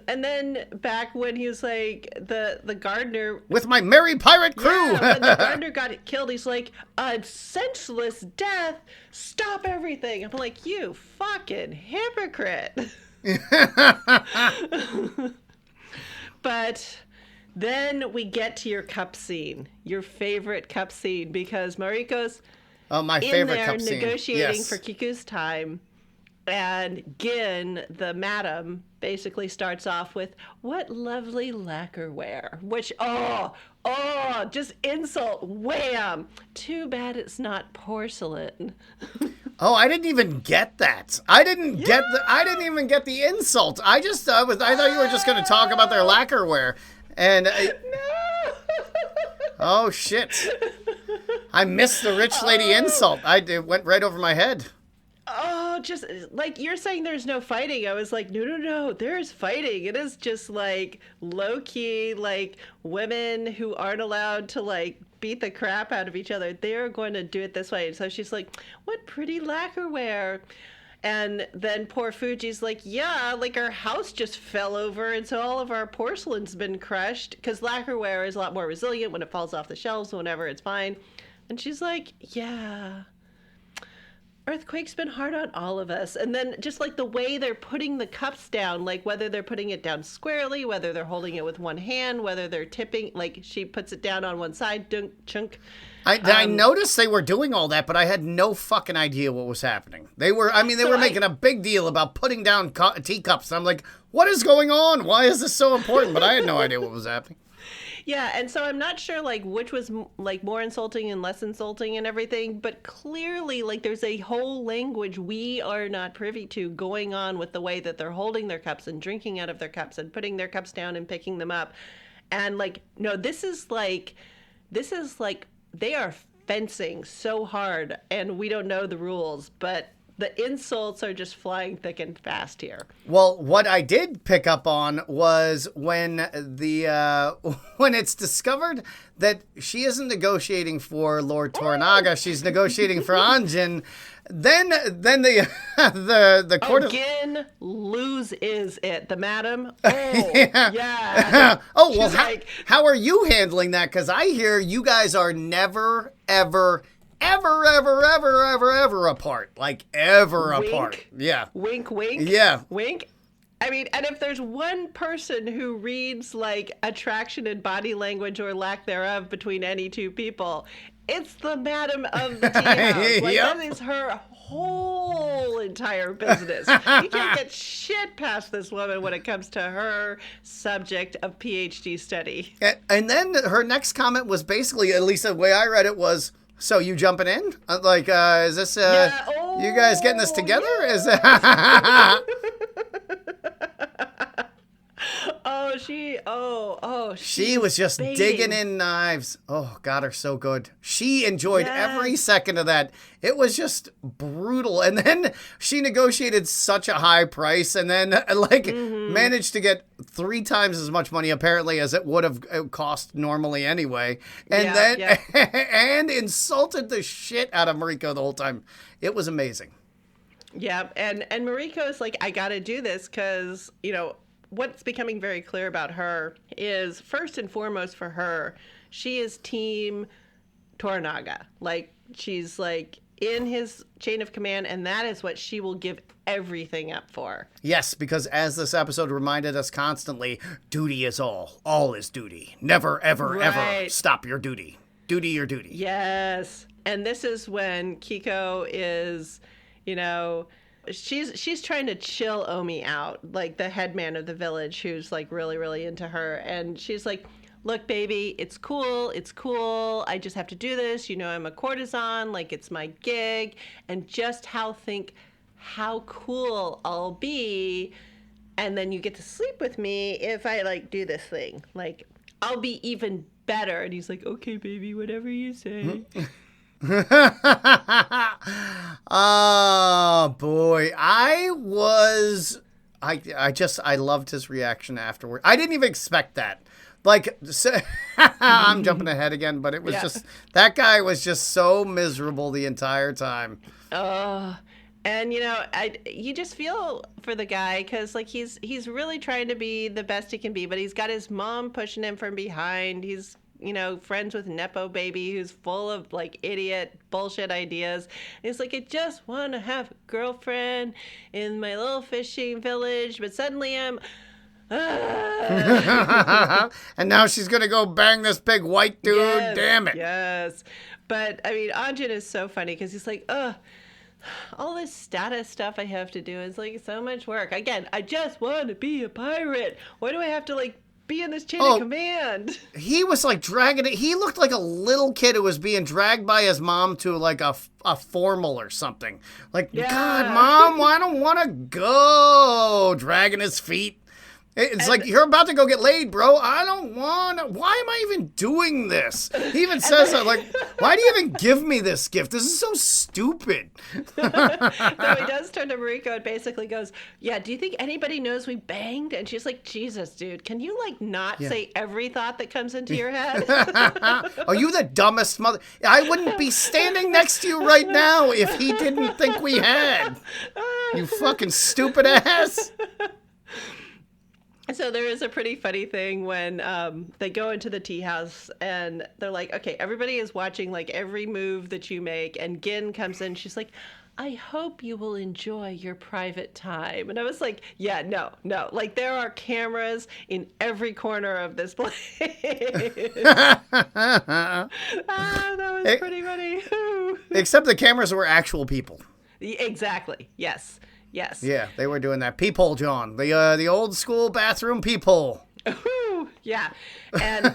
A: And then back when he was like the gardener
B: with my merry pirate crew.
A: Yeah, when the gardener got killed, he's like, a senseless death. Stop everything. I'm like, you fucking hypocrite. But then we get to your cup scene, your favorite cup scene, because Mariko's
B: my
A: in
B: favorite
A: there
B: cup scene.
A: negotiating for Kiku's time, and Gin, the madam, basically starts off with, what lovely lacquerware, which, just insult, wham, too bad it's not porcelain.
B: Oh, I didn't even get that. I didn't even get the insult. I thought you were just going to talk about their lacquerware. And
A: No!
B: Oh shit. I missed the rich lady insult. It went right over my head.
A: Oh, just like you're saying there's no fighting. I was like, no, there's fighting. It is just like low key, like women who aren't allowed to like beat the crap out of each other. They're going to do it this way. And so she's like, what pretty lacquerware. And then poor Fuji's like, yeah, like our house just fell over. And so all of our porcelain's been crushed because lacquerware is a lot more resilient when it falls off the shelves, whenever it's fine. And she's like, yeah. Earthquake's been hard on all of us. And then just like the way they're putting the cups down, like whether they're putting it down squarely, whether they're holding it with one hand, whether they're tipping, like she puts it down on one side, dunk, chunk.
B: I noticed they were doing all that, but I had no fucking idea what was happening. They were making a big deal about putting down teacups. I'm like, what is going on? Why is this so important? But I had no idea what was happening.
A: Yeah, and so I'm not sure like which was like more insulting and less insulting and everything, but clearly like there's a whole language we are not privy to going on with the way that they're holding their cups and drinking out of their cups and putting their cups down and picking them up. And like, no, this is like they are fencing so hard and we don't know the rules, but the insults are just flying thick and fast here.
B: Well, what I did pick up on was when when it's discovered that she isn't negotiating for Lord Toranaga, she's negotiating for Anjin. Then the court
A: Gin loses it. The madam. Oh yeah.
B: Oh well, how are you handling that? Because I hear you guys are never ever apart. Like ever
A: wink,
B: apart. Yeah.
A: Wink, wink.
B: Yeah.
A: Wink. I mean, and if there's one person who reads like attraction and body language or lack thereof between any two people, it's the madam of the tea house. Like
B: Yep.
A: that is her whole entire business. You can't get shit past this woman when it comes to her subject of PhD study.
B: And then her next comment was basically, at least the way I read it, was, so you jumping in? Like, is this, you guys getting this together?
A: Yeah.
B: Is that...
A: She
B: was just
A: baiting.
B: digging in knives. Oh, got her so good. She enjoyed
A: Yes.
B: every second of that. It was just brutal. And then she negotiated such a high price and then managed to get 3 times as much money apparently as it would have cost normally anyway. And and insulted the shit out of Mariko the whole time. It was amazing.
A: Yeah, and Mariko's like, I gotta do this because, you know, what's becoming very clear about her is, first and foremost for her, she is team Toranaga. Like, she's like in his chain of command, and that is what she will give everything up for.
B: Yes, because as this episode reminded us constantly, duty is all. All is duty. Never, ever, ever stop your duty. Duty your duty.
A: Yes. And this is when Kiko is, you know, she's trying to chill Omi out, like the headman of the village who's like really, really into her. And she's like, look, baby, it's cool. I just have to do this. You know, I'm a courtesan, like it's my gig. And just think how cool I'll be. And then you get to sleep with me if I like do this thing. Like, I'll be even better. And he's like, okay, baby, whatever you say.
B: Oh boy, I loved his reaction afterward. I didn't even expect that. Like, I'm jumping ahead again, but it was just, that guy was just so miserable the entire time.
A: And you know, you just feel for the guy because like he's really trying to be the best he can be, but he's got his mom pushing him from behind. He's, you know, friends with Nepo baby who's full of like idiot bullshit ideas. And he's like, I just want to have a girlfriend in my little fishing village, but suddenly I'm
B: and now she's gonna go bang this big white dude.
A: Yes,
B: damn it.
A: Yes. But I mean, Anjin is so funny because he's like, all this status stuff I have to do is like so much work. Again, I just want to be a pirate. Why do I have to like be in this chain of command?
B: He was like dragging it. He looked like a little kid who was being dragged by his mom to like a formal or something. Like, God, Mom, I don't want to go. Dragging his feet. It's like, you're about to go get laid, bro. I don't want to. Why am I even doing this? He even says that, like, why do you even give me this gift? This is so stupid.
A: So he does turn to Mariko and basically goes, yeah, do you think anybody knows we banged? And she's like, Jesus, dude, can you, like, not say every thought that comes into your head?
B: Are you the dumbest mother? I wouldn't be standing next to you right now if he didn't think we had. You fucking stupid ass.
A: So there is a pretty funny thing when they go into the tea house and they're like, okay, everybody is watching like every move that you make. And Gin comes in. She's like, I hope you will enjoy your private time. And I was like, yeah, no. Like, there are cameras in every corner of this place. That was pretty funny.
B: Except the cameras were actual people.
A: Exactly. Yes.
B: Yeah, they were doing that peephole, John. The old school bathroom peephole.
A: Yeah. And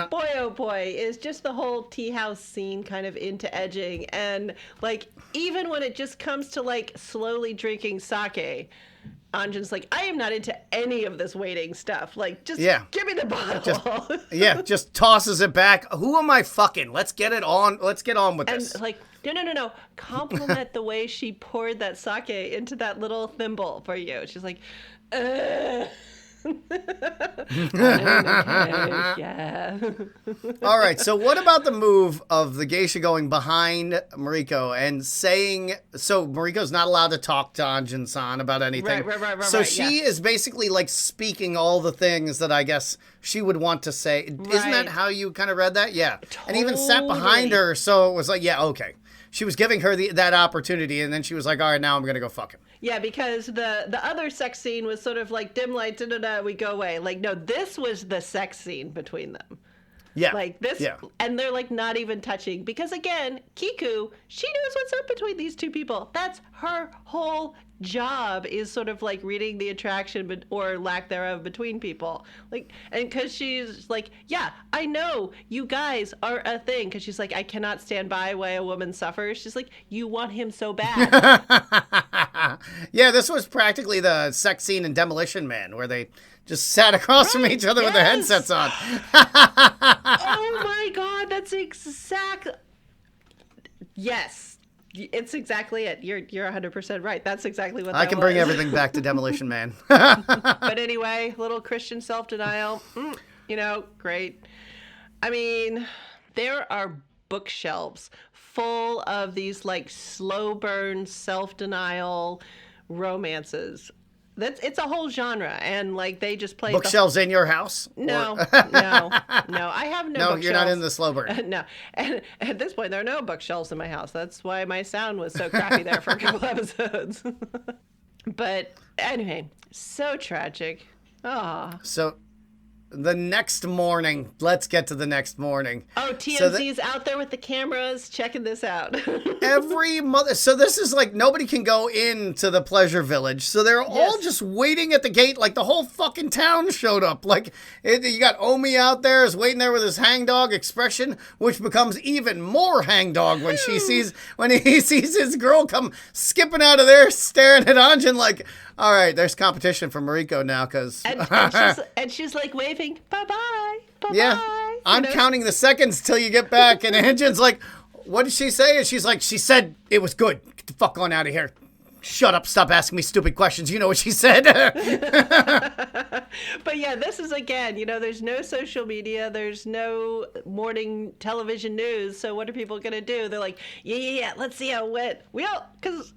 A: boy, oh boy, is just the whole tea house scene kind of into edging. And like, even when it just comes to like slowly drinking sake, Anjin's like, I am not into any of this waiting stuff. Like, just give me the bottle.
B: Just tosses it back. Who am I fucking? Let's get it on. Let's get on with this.
A: And like, no. Compliment the way she poured that sake into that little thimble for you. She's like, yeah.
B: All right, so what about the move of the geisha going behind Mariko and saying, so Mariko's not allowed to talk to Anjin-san about anything.
A: Right.
B: So she is basically like speaking all the things that I guess she would want to say. Isn't that how you kind of read that? Yeah.
A: Totally.
B: And even sat behind her, so it was like, yeah, okay. She was giving her that opportunity, and then she was like, all right, now I'm going to go fuck him.
A: Yeah, because the other sex scene was sort of like dim lights, we go away. Like, no, this was the sex scene between them.
B: Yeah.
A: Like this, and they're like not even touching. Because again, Kiku, she knows what's up between these two people. That's her whole job, is sort of like reading the attraction or lack thereof between people. Like, and because she's like, yeah, I know you guys are a thing. Because she's like, I cannot stand by while a woman suffers. She's like, you want him so bad.
B: Yeah, this was practically the sex scene in Demolition Man, where they just sat across from each other with their headsets on.
A: Oh my God, that's exact. Yes, it's exactly it. You're 100% right. That's exactly what
B: I can bring everything back to Demolition Man.
A: But anyway, little Christian self-denial. Great. I mean, there are bookshelves full of these like slow burn self-denial romances. It's a whole genre, and like they just play
B: bookshelves in your house.
A: No. I have no.
B: No, you're not in the slow burn.
A: No, and at this point, there are no bookshelves in my house. That's why my sound was so crappy there for a couple episodes. But anyway, so tragic.
B: So the next morning, let's get to the next morning.
A: Oh, TMZ's out there with the cameras checking this out.
B: So this is like, nobody can go into the pleasure village. So they're all just waiting at the gate. Like the whole fucking town showed up. Like you got Omi out there is waiting there with his hangdog expression, which becomes even more hangdog when he sees his girl come skipping out of there, staring at Anjin like, all right, there's competition for Mariko now, because
A: and she's like waving, bye-bye.
B: Yeah, I'm counting the seconds till you get back, and Anjin's like, what did she say? And she's like, she said it was good. Get the fuck on out of here. Shut up, stop asking me stupid questions. You know what she said.
A: But yeah, this is again, there's no social media, there's no morning television news. So what are people going to do? They're like, yeah, let's see how it went. Because,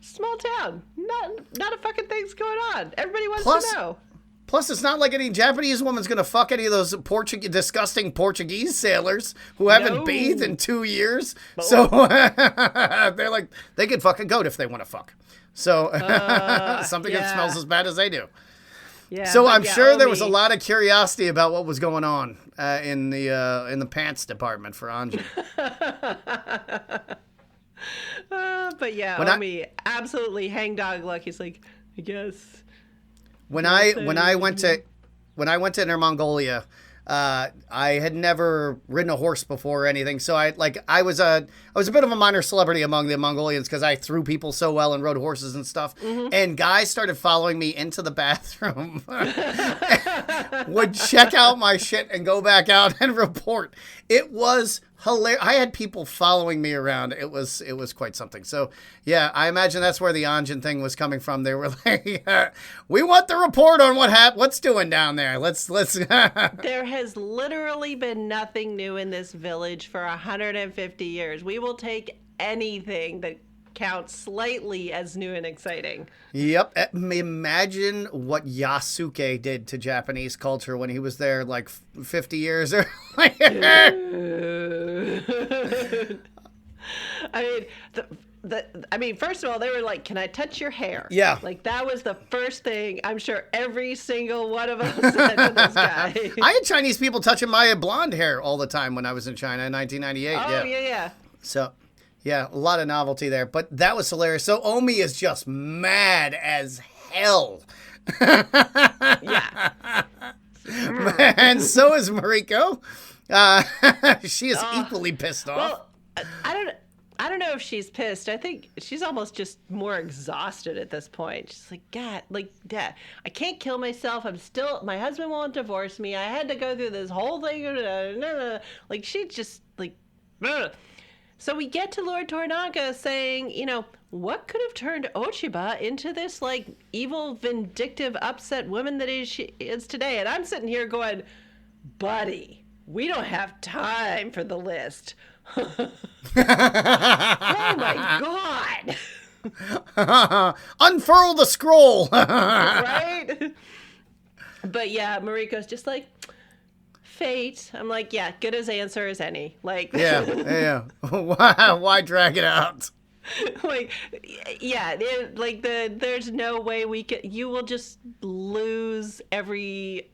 A: small town, not a fucking thing's going on. Everybody wants to know.
B: Plus, it's not like any Japanese woman's going to fuck any of those disgusting Portuguese sailors who haven't bathed in 2 years. So they're like, they could fuck a goat if they want to fuck. So something that smells as bad as they do.
A: Yeah,
B: so I'm sure there was a lot of curiosity about what was going on in the pants department for Anjin.
A: But yeah, Omi absolutely hangdog look. He's like, I guess.
B: When I went to Inner Mongolia, I had never ridden a horse before or anything, so I was a bit of a minor celebrity among the Mongolians because I threw people so well and rode horses and stuff. Mm-hmm. And guys started following me into the bathroom, would check out my shit and go back out and report. It was hilarious. I had people following me around. It was quite something. So yeah, I imagine that's where the Anjin thing was coming from. They were like, we want the report on what's doing down there. Let's.
A: There has literally been nothing new in this village for 150 years. We will take anything that counts slightly as new and exciting.
B: Yep. Imagine what Yasuke did to Japanese culture when he was there like 50 years earlier. I
A: mean, I mean, first of all, they were like, "Can I touch your hair?"
B: Yeah.
A: Like that was the first thing I'm sure every single one of us said to this guy.
B: I had Chinese people touching my blonde hair all the time when I was in China in 1998.
A: Oh yeah.
B: So, yeah, a lot of novelty there, but that was hilarious. So Omi is just mad as hell.
A: Yeah.
B: And so is Mariko. She is equally pissed off.
A: Well, I don't know if she's pissed. I think she's almost just more exhausted at this point. She's like, God, like, Dad, I can't kill myself. My husband won't divorce me. I had to go through this whole thing. Like, she just, like, ugh. So we get to Lord Toranaga saying, what could have turned Ochiba into this, like, evil, vindictive, upset woman that she is today? And I'm sitting here going, buddy, we don't have time for the list. Oh my God.
B: Unfurl the scroll.
A: Right? But yeah, Mariko's just like, fate. I'm like, yeah, good as answer as any. Like,
B: yeah. Why drag it out?
A: Like, yeah, there's no way you will just lose every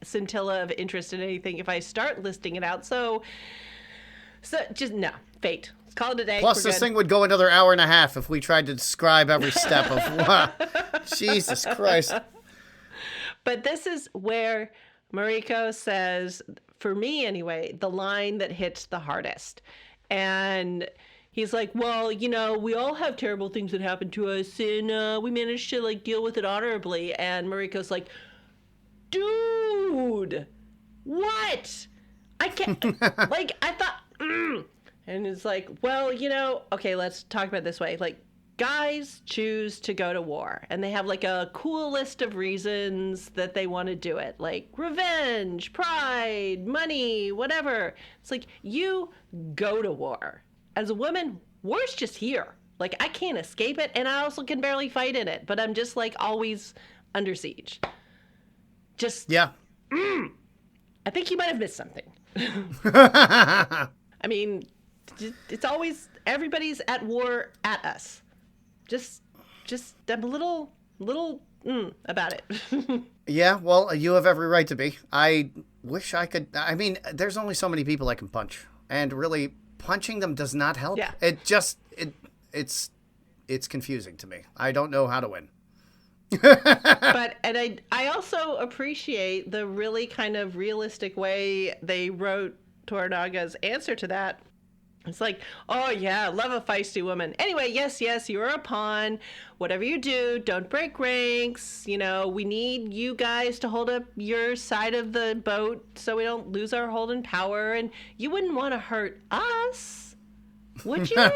A: scintilla of interest in anything if I start listing it out. So just no, fate. Let's call it a day.
B: Plus, this thing would go another hour and a half if we tried to describe every step of Jesus Christ.
A: But this is where Mariko says, for me anyway, the line that hits the hardest. And he's like, well, we all have terrible things that happen to us, and we managed to, like, deal with it honorably. And Mariko's like, dude, what? I can't, like, I thought, And it's like, well, okay, let's talk about it this way. Like, guys choose to go to war, and they have, like, a cool list of reasons that they want to do it, like revenge, pride, money, whatever. It's like, you go to war. As a woman, war's just here. Like, I can't escape it, and I also can barely fight in it, but I'm just, like, always under siege. Just,
B: yeah.
A: I think you might have missed something. I mean, it's always, everybody's at war at us. Just I'm a little about it.
B: Yeah, well, you have every right to be. I wish I could. I mean, there's only so many people I can punch, and really, punching them does not help.
A: Yeah.
B: It's confusing to me. I don't know how to win.
A: And I also appreciate the really kind of realistic way they wrote Toranaga's answer to that. It's like, oh yeah, love a feisty woman. Anyway, yes, you're a pawn. Whatever you do, don't break ranks. We need you guys to hold up your side of the boat so we don't lose our hold in power. And you wouldn't want to hurt us, would you?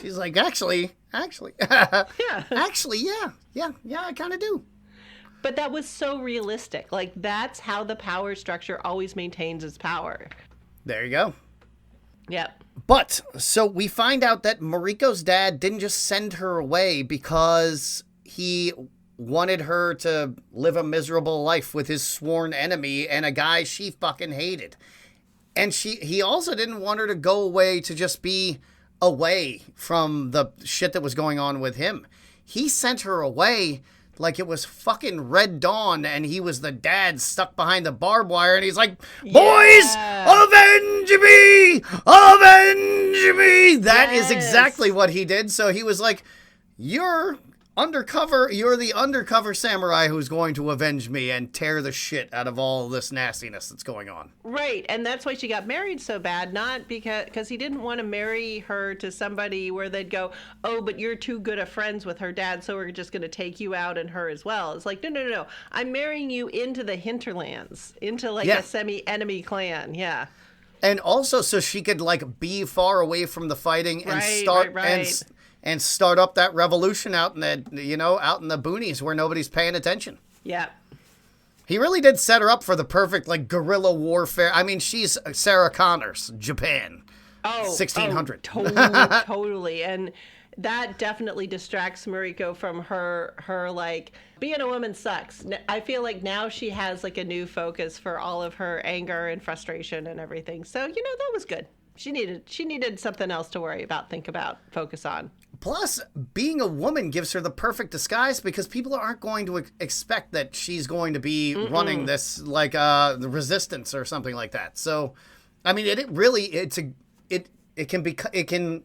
B: She's like, actually.
A: Yeah.
B: Actually, yeah, I kind of do.
A: But that was so realistic. Like, that's how the power structure always maintains its power.
B: There you go.
A: Yep.
B: But, so we find out that Mariko's dad didn't just send her away because he wanted her to live a miserable life with his sworn enemy and a guy she fucking hated. And he also didn't want her to go away to just be away from the shit that was going on with him. He sent her away like it was fucking Red Dawn and he was the dad stuck behind the barbed wire, and he's like, boys, avenge me! Avenge me! That is exactly what he did. So he was like, you're the undercover samurai who's going to avenge me and tear the shit out of all this nastiness that's going on.
A: Right, and that's why she got married so bad, not because he didn't want to marry her to somebody where they'd go, oh, but you're too good of friends with her dad, so we're just going to take you out and her as well. It's like, no. I'm marrying you into the hinterlands, into like a semi-enemy clan, yeah.
B: And also so she could like be far away from the fighting and and start up that revolution out in the boonies where nobody's paying attention.
A: Yeah.
B: He really did set her up for the perfect, like, guerrilla warfare. I mean, she's Sarah Connor's Japan. 1600.
A: Totally. And that definitely distracts Mariko from her, like, being a woman sucks. I feel like now she has, like, a new focus for all of her anger and frustration and everything. So, that was good. She needed something else to worry about, think about, focus on.
B: Plus, being a woman gives her the perfect disguise because people aren't going to expect that she's going to be running this like the resistance or something like that. So, I mean, it can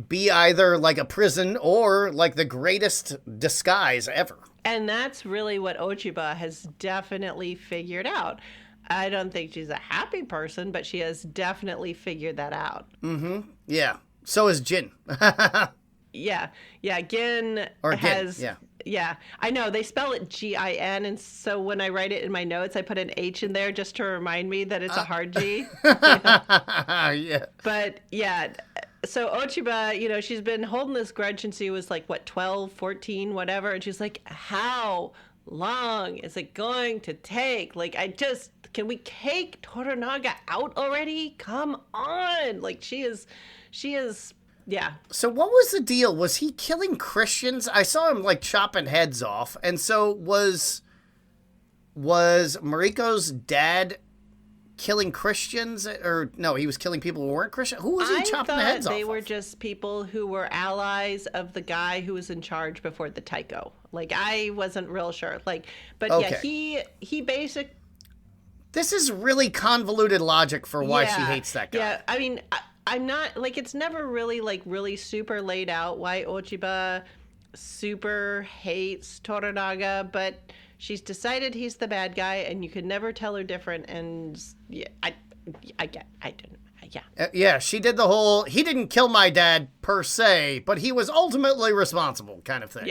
B: be either like a prison or like the greatest disguise ever.
A: And that's really what Ochiba has definitely figured out. I don't think she's a happy person, but she has definitely figured that out.
B: Mm-hmm. Yeah. So is Jin.
A: Yeah. Gin
B: has...
A: Yeah. I know. They spell it Gin, and so when I write it in my notes, I put an H in there just to remind me that it's a hard G.
B: Yeah.
A: But, yeah. So Ochiba, she's been holding this grudge since she was like, 12, 14, whatever. And she's like, how long is it going to take? Like, can we take Toranaga out already? Come on. Like, she is, yeah.
B: So what was the deal? Was he killing Christians? I saw him like chopping heads off. And so was Mariko's dad killing Christians? Or no, he was killing people who weren't Christian? Who was he chopping the heads off?
A: They were just people who were allies of the guy who was in charge before the Taiko. Like, I wasn't real sure. Like, but
B: okay.
A: Yeah, he basically...
B: This is really convoluted logic for why she hates that guy.
A: Yeah, I mean, I'm not, like, it's never really, like, really super laid out why Ochiba super hates Toranaga, but she's decided he's the bad guy, and you could never tell her different, and yeah,
B: Yeah, she did the whole, he didn't kill my dad per se, but he was ultimately responsible kind of thing.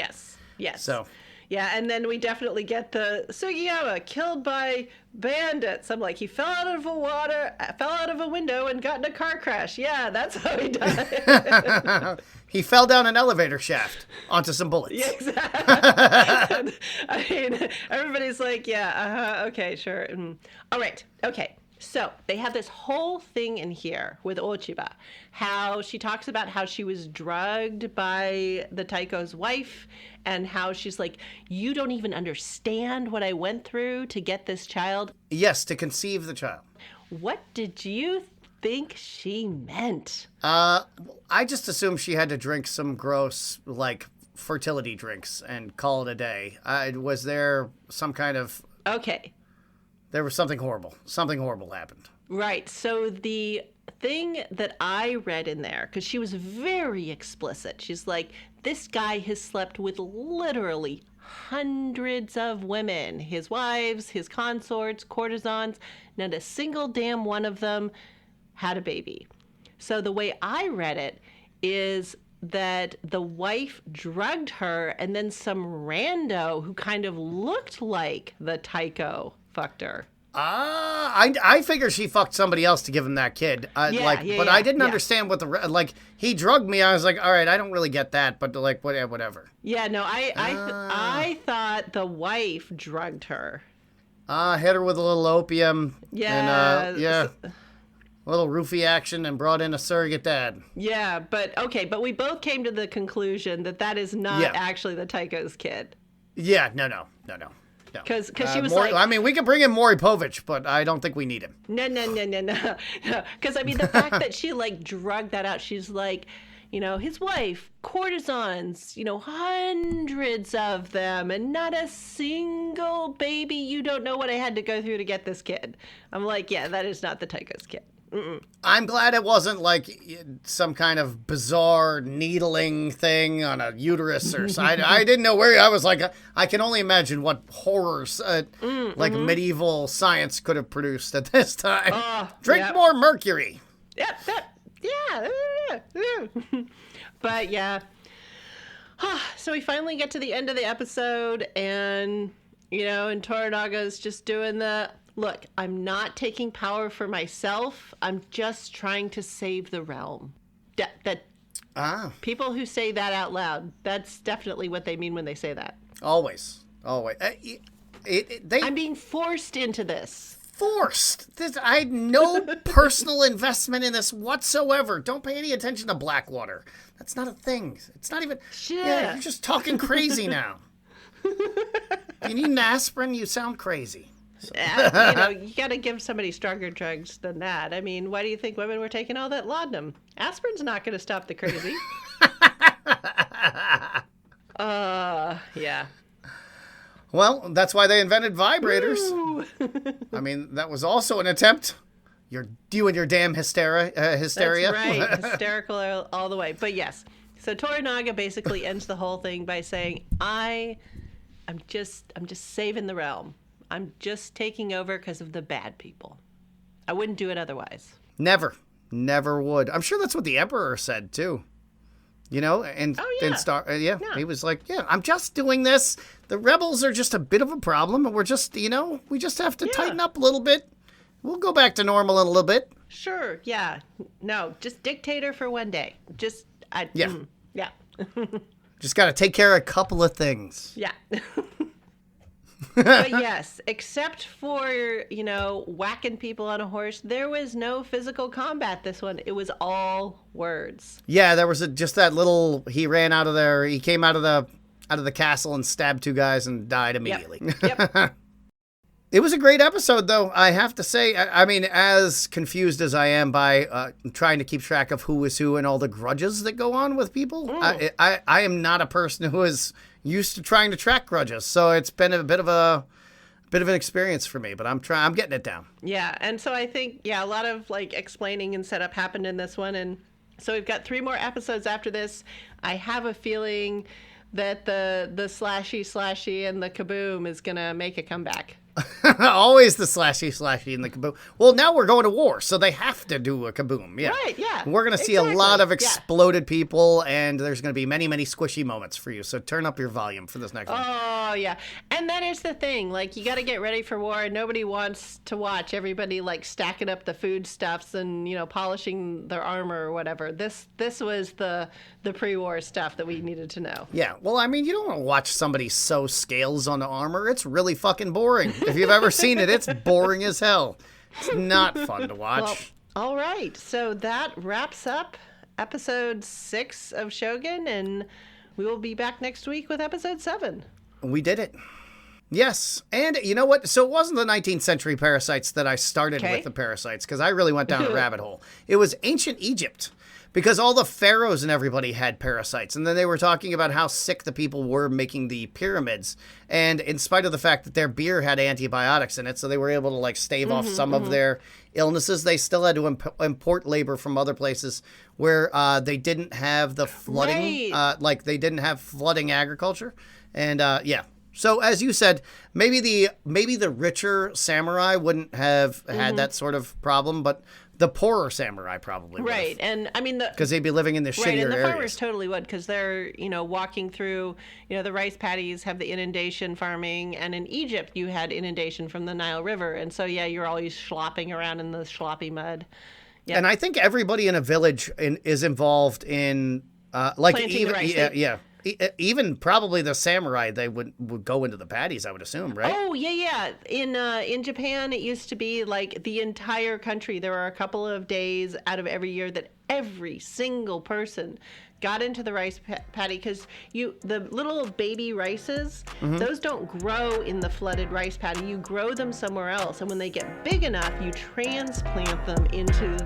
A: Yes.
B: So...
A: Yeah, and then we definitely get the Sugiyama killed by bandits. I'm like, he fell out of a window and got in a car crash. Yeah, that's how he died.
B: He fell down an elevator shaft onto some bullets.
A: Yeah, exactly. I mean, everybody's like, yeah, okay, sure. All right, okay. So they have this whole thing in here with Ochiba, how she talks about how she was drugged by the Taiko's wife, and how she's like, you don't even understand what I went through to get this child.
B: Yes, to conceive the child.
A: What did you think she meant?
B: I just assumed she had to drink some gross, like, fertility drinks and call it a day. Was there some kind of...
A: Okay.
B: There was something horrible. Something horrible happened.
A: Right. So the thing that I read in there, because she was very explicit, she's like, this guy has slept with literally hundreds of women, his wives, his consorts, courtesans, not a single damn one of them had a baby. So the way I read it is that the wife drugged her, and then some rando who kind of looked like the Taiko fucked her.
B: I figured she fucked somebody else to give him that kid. But I didn't understand what he drugged me. I was like, all right, I don't really get that, but like, whatever.
A: Yeah, no, I thought the wife drugged her.
B: Hit her with a little opium.
A: Yeah.
B: And, a little roofie action and brought in a surrogate dad.
A: Yeah, but we both came to the conclusion that is not actually the Taiko's kid.
B: Yeah, no.
A: Because she was like...
B: I mean, we can bring in Maury Povich, but I don't think we need him.
A: No. Because, I mean, the fact that she, like, drugged that out, she's like, his wife, courtesans, hundreds of them, and not a single baby. You don't know what I had to go through to get this kid. I'm like, yeah, that is not the Taiko's kid. Mm-mm.
B: I'm glad it wasn't like some kind of bizarre needling thing on a uterus or something. I didn't know where. I was like, I can only imagine what horrors like medieval science could have produced at this time. Drink more mercury.
A: Yeah. But yeah. So we finally get to the end of the episode, and and Toranaga's just doing the... Look, I'm not taking power for myself. I'm just trying to save the realm. People who say that out loud, that's definitely what they mean when they say that.
B: Always. I'm
A: being forced into this.
B: Forced? I had no personal investment in this whatsoever. Don't pay any attention to Blackwater. That's not a thing. It's not even... Yeah, you're just talking crazy now. You need an aspirin? You sound crazy.
A: You got to give somebody stronger drugs than that. I mean, why do you think women were taking all that laudanum? Aspirin's not going to stop the crazy. Yeah.
B: Well, that's why they invented vibrators. I mean, that was also an attempt. You and your damn hysteria.
A: That's right. Hysterical all the way. But yes. So Toranaga basically ends the whole thing by saying, I'm just saving the realm. I'm just taking over because of the bad people. I wouldn't do it otherwise.
B: Never would. I'm sure that's what the Emperor said too. He was like, I'm just doing this. The rebels are just a bit of a problem, and we're just, we just have to tighten up a little bit. We'll go back to normal in a little bit.
A: Sure. Yeah. No, just dictator for one day. Just
B: Just got to take care of a couple of things.
A: Yeah. But yes, except for, whacking people on a horse, there was no physical combat this one. It was all words.
B: Yeah, there was just that little, he ran out of there, he came out of the castle and stabbed 2 guys and died immediately.
A: Yep.
B: It was a great episode, though, I have to say. I mean, as confused as I am by trying to keep track of who is who and all the grudges that go on with people, I am not a person who is used to trying to track grudges, so it's been a bit of an experience for me. But I'm getting it down. Yeah,
A: and so I think a lot of explaining and setup happened in this one, and so we've got 3 more episodes after this. I have a feeling that the slashy and the kaboom is gonna make a comeback.
B: Always the slashy and the kaboom. Well, now we're going to war, so they have to do a kaboom. Yeah.
A: Right, yeah.
B: We're going to see a lot of exploded people, and there's going to be many, many squishy moments for you. So turn up your volume for this next one.
A: Oh, yeah. And that is the thing. You got to get ready for war, and nobody wants to watch everybody, stacking up the foodstuffs and, polishing their armor or whatever. This was the pre-war stuff that we needed to know.
B: Yeah. Well, I mean, you don't want to watch somebody sew scales on the armor. It's really fucking boring. If you've ever seen it, it's boring as hell. It's not fun to watch.
A: Well, all right. So that wraps up episode 6 of Shogun, and we will be back next week with episode 7.
B: We did it. Yes. And you know what? So it wasn't the 19th century parasites that I started with the parasites, because I really went down a rabbit hole. It was ancient Egypt. Because all the pharaohs and everybody had parasites. And then they were talking about how sick the people were making the pyramids. And in spite of the fact that their beer had antibiotics in it, so they were able to stave off some of their illnesses, they still had to import labor from other places where they didn't have the flooding, they didn't have flooding agriculture. And so as you said, maybe the richer samurai wouldn't have had that sort of problem, but the poorer samurai probably would.
A: Right, and I mean
B: because they'd be living in the shittier
A: areas. Right, and the
B: areas.
A: farmers totally would, because they're walking through. The rice paddies have the inundation farming, and in Egypt you had inundation from the Nile River, and so you're always slopping around in the sloppy mud. Yep.
B: And I think everybody in a village is involved in
A: planting the rice.
B: Even probably the samurai, they would go into the paddies, I would assume, right?
A: Oh, yeah. In Japan, it used to be the entire country. There were a couple of days out of every year that every single person got into the rice paddy, because the little baby rices, those don't grow in the flooded rice paddy. You grow them somewhere else, and when they get big enough, you transplant them into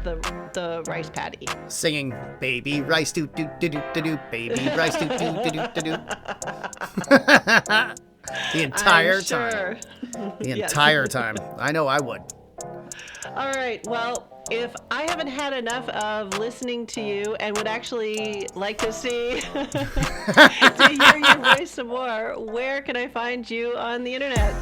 A: the rice paddy.
B: Singing "Baby Rice do do do do do do, Baby Rice do do do do do do." The entire time. The entire time. I know I would.
A: All right. Well, if I haven't had enough of listening to you and would actually like to see to hear your voice some more, where can I find you on the internet?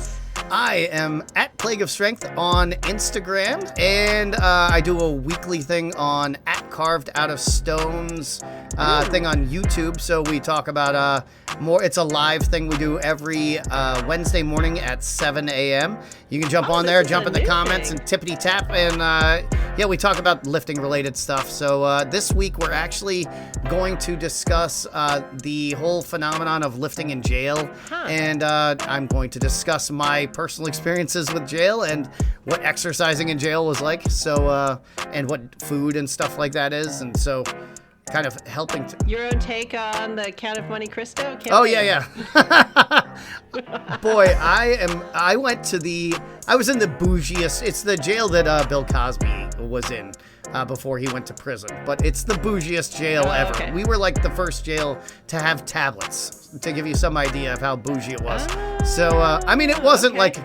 B: I am at Plague of Strength on Instagram, and I do a weekly thing on at Carved Out of Stones thing on YouTube. So we talk about more. It's a live thing we do every Wednesday morning at 7 a.m. You can jump on there, jump in the comments, and tippity tap, and we talk about lifting related stuff. So this week we're actually going to discuss the whole phenomenon of lifting in jail, and I'm going to discuss my personal experiences with jail and what exercising in jail was like. So and what food and stuff like that is, and so kind of helping
A: your own take on the Count of Monte Cristo campaign.
B: Oh yeah. Boy, I was in the bougiest. It's the jail that Bill Cosby was in before he went to prison. But it's the bougiest jail ever.
A: Okay.
B: We were like the first jail to have tablets, to give you some idea of how bougie it was. So, I mean, it wasn't like,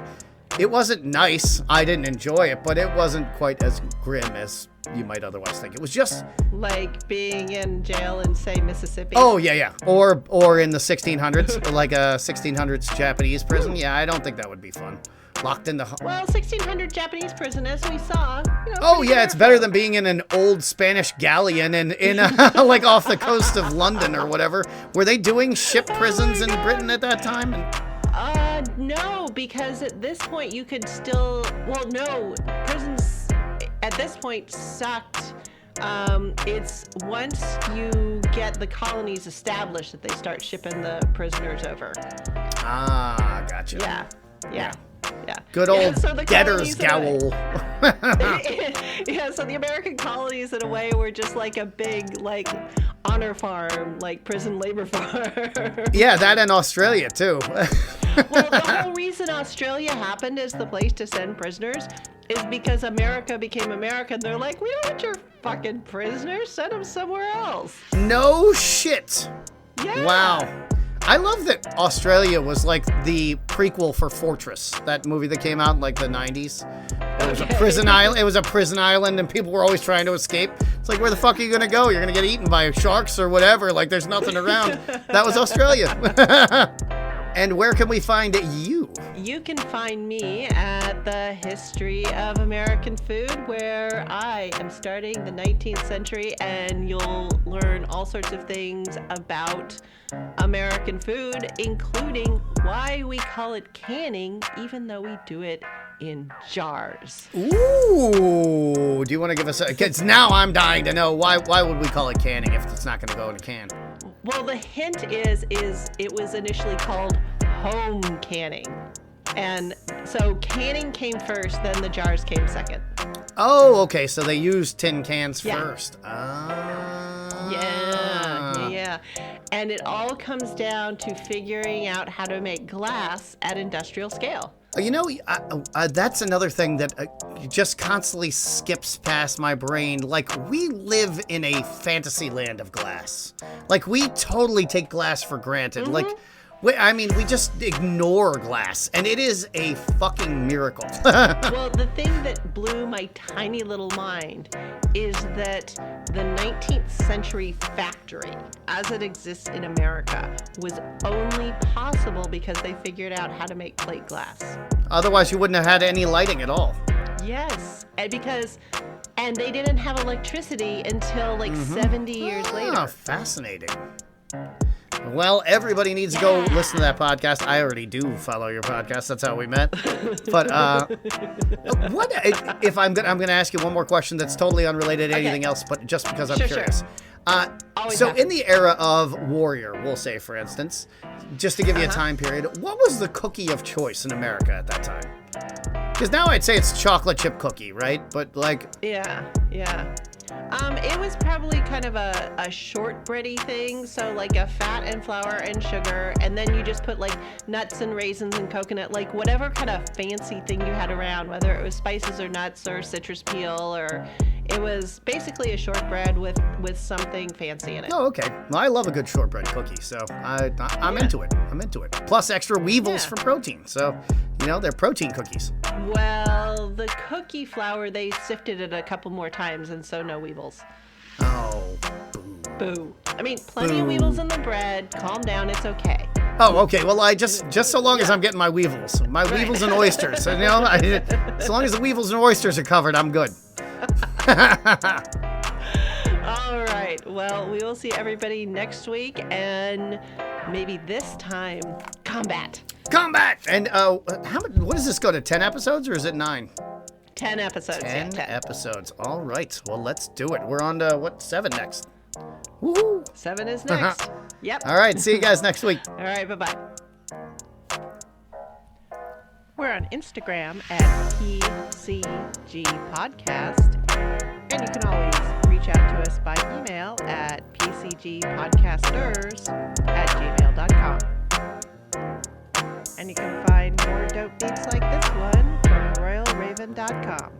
B: it wasn't nice. I didn't enjoy it, but it wasn't quite as grim as you might otherwise think. It was just
A: like being in jail in, say, Mississippi.
B: Oh, yeah. Or in the 1600s, like a 1600s Japanese prison. Yeah, I don't think that would be fun. Locked in the...
A: Well, 1600 Japanese prison, as we saw.
B: Oh, yeah, it's better than being in an old Spanish galleon in like off the coast of London or whatever. Were they doing ship prisons in Britain at that time?
A: No, because at this point you could still... Well, no, prisons at this point sucked. It's once you get the colonies established that they start shipping the prisoners over.
B: Ah, gotcha.
A: Yeah.
B: Good old
A: so the
B: debtor's
A: colonies,
B: gaol.
A: Yeah, so the American colonies in a way were just like a big like honor farm, like prison labor farm.
B: Yeah, that in Australia too.
A: Well, the whole reason Australia happened as the place to send prisoners is because America became America, and they're like, we don't want your fucking prisoners, send them somewhere else.
B: No shit.
A: Yeah.
B: Wow. I love that Australia was like the prequel for Fortress, that movie that came out in like the 90s. It was a prison island. It was a prison island, and people were always trying to escape. It's like, where the fuck are you gonna go? You're gonna get eaten by sharks or whatever. Like, there's nothing around. That was Australia. And where can we find you?
A: You can find me at the History of American Food, where I am starting the 19th century, and you'll learn all sorts of things about American food, including why we call it canning, even though we do it in jars.
B: Ooh, do you want to give us because now I'm dying to know why would we call it canning if it's not going to go in a can?
A: Well, the hint is it was initially called home canning. And so canning came first, then the jars came second.
B: Oh, okay. So they used tin cans first.
A: Yeah. And it all comes down to figuring out how to make glass at industrial scale.
B: You know, that's another thing that just constantly skips past my brain. Like, we live in a fantasy land of glass. Like, we totally take glass for granted.
A: Mm-hmm.
B: Like, we just ignore glass, and it is a fucking miracle.
A: Well, the thing that blew my tiny little mind is that the 19th century factory, as it exists in America, was only possible because they figured out how to make plate glass.
B: Otherwise, you wouldn't have had any lighting at all.
A: Yes, and they didn't have electricity until like 70 years later.
B: Fascinating. Well, everybody needs to go listen to that podcast. I already do follow your podcast. That's how we met. But what if I'm gonna ask you one more question that's totally unrelated to anything else, but just because I'm curious. So in the era of Warrior, we'll say, for instance, just to give you a time period, what was the cookie of choice in America at that time? Because now I'd say it's chocolate chip cookie, right? But like...
A: Yeah. It was probably kind of a shortbready thing, so like a fat and flour and sugar, and then you just put like nuts and raisins and coconut, like whatever kind of fancy thing you had around, whether it was spices or nuts or citrus peel, or it was basically a shortbread with something fancy in it.
B: Oh, okay. Well, I love a good shortbread cookie, so I'm into it. I'm into it. Plus extra weevils for protein, so they're protein cookies.
A: Well, the cookie flour, they sifted it a couple more times, and so no weevils.
B: Oh,
A: boo. I mean, plenty of weevils in the bread. Calm down, it's okay.
B: Oh, okay. Well, I just so long as I'm getting my weevils and oysters. So, as long as the weevils and oysters are covered, I'm good.
A: All right. Well, we will see everybody next week, and maybe this time, combat.
B: And what does this go to? 10 episodes or is it 9?
A: 10 episodes.
B: 10 episodes. All right. Well, let's do it. We're on to 7 next. Woohoo!
A: 7 is next. Yep.
B: All right. See you guys next week.
A: All right. Bye-bye. We're on Instagram at PCG Podcast, and you can always reach out to us by email at pcgpodcasters@gmail.com. And you can find more dope beats like this one from royalraven.com.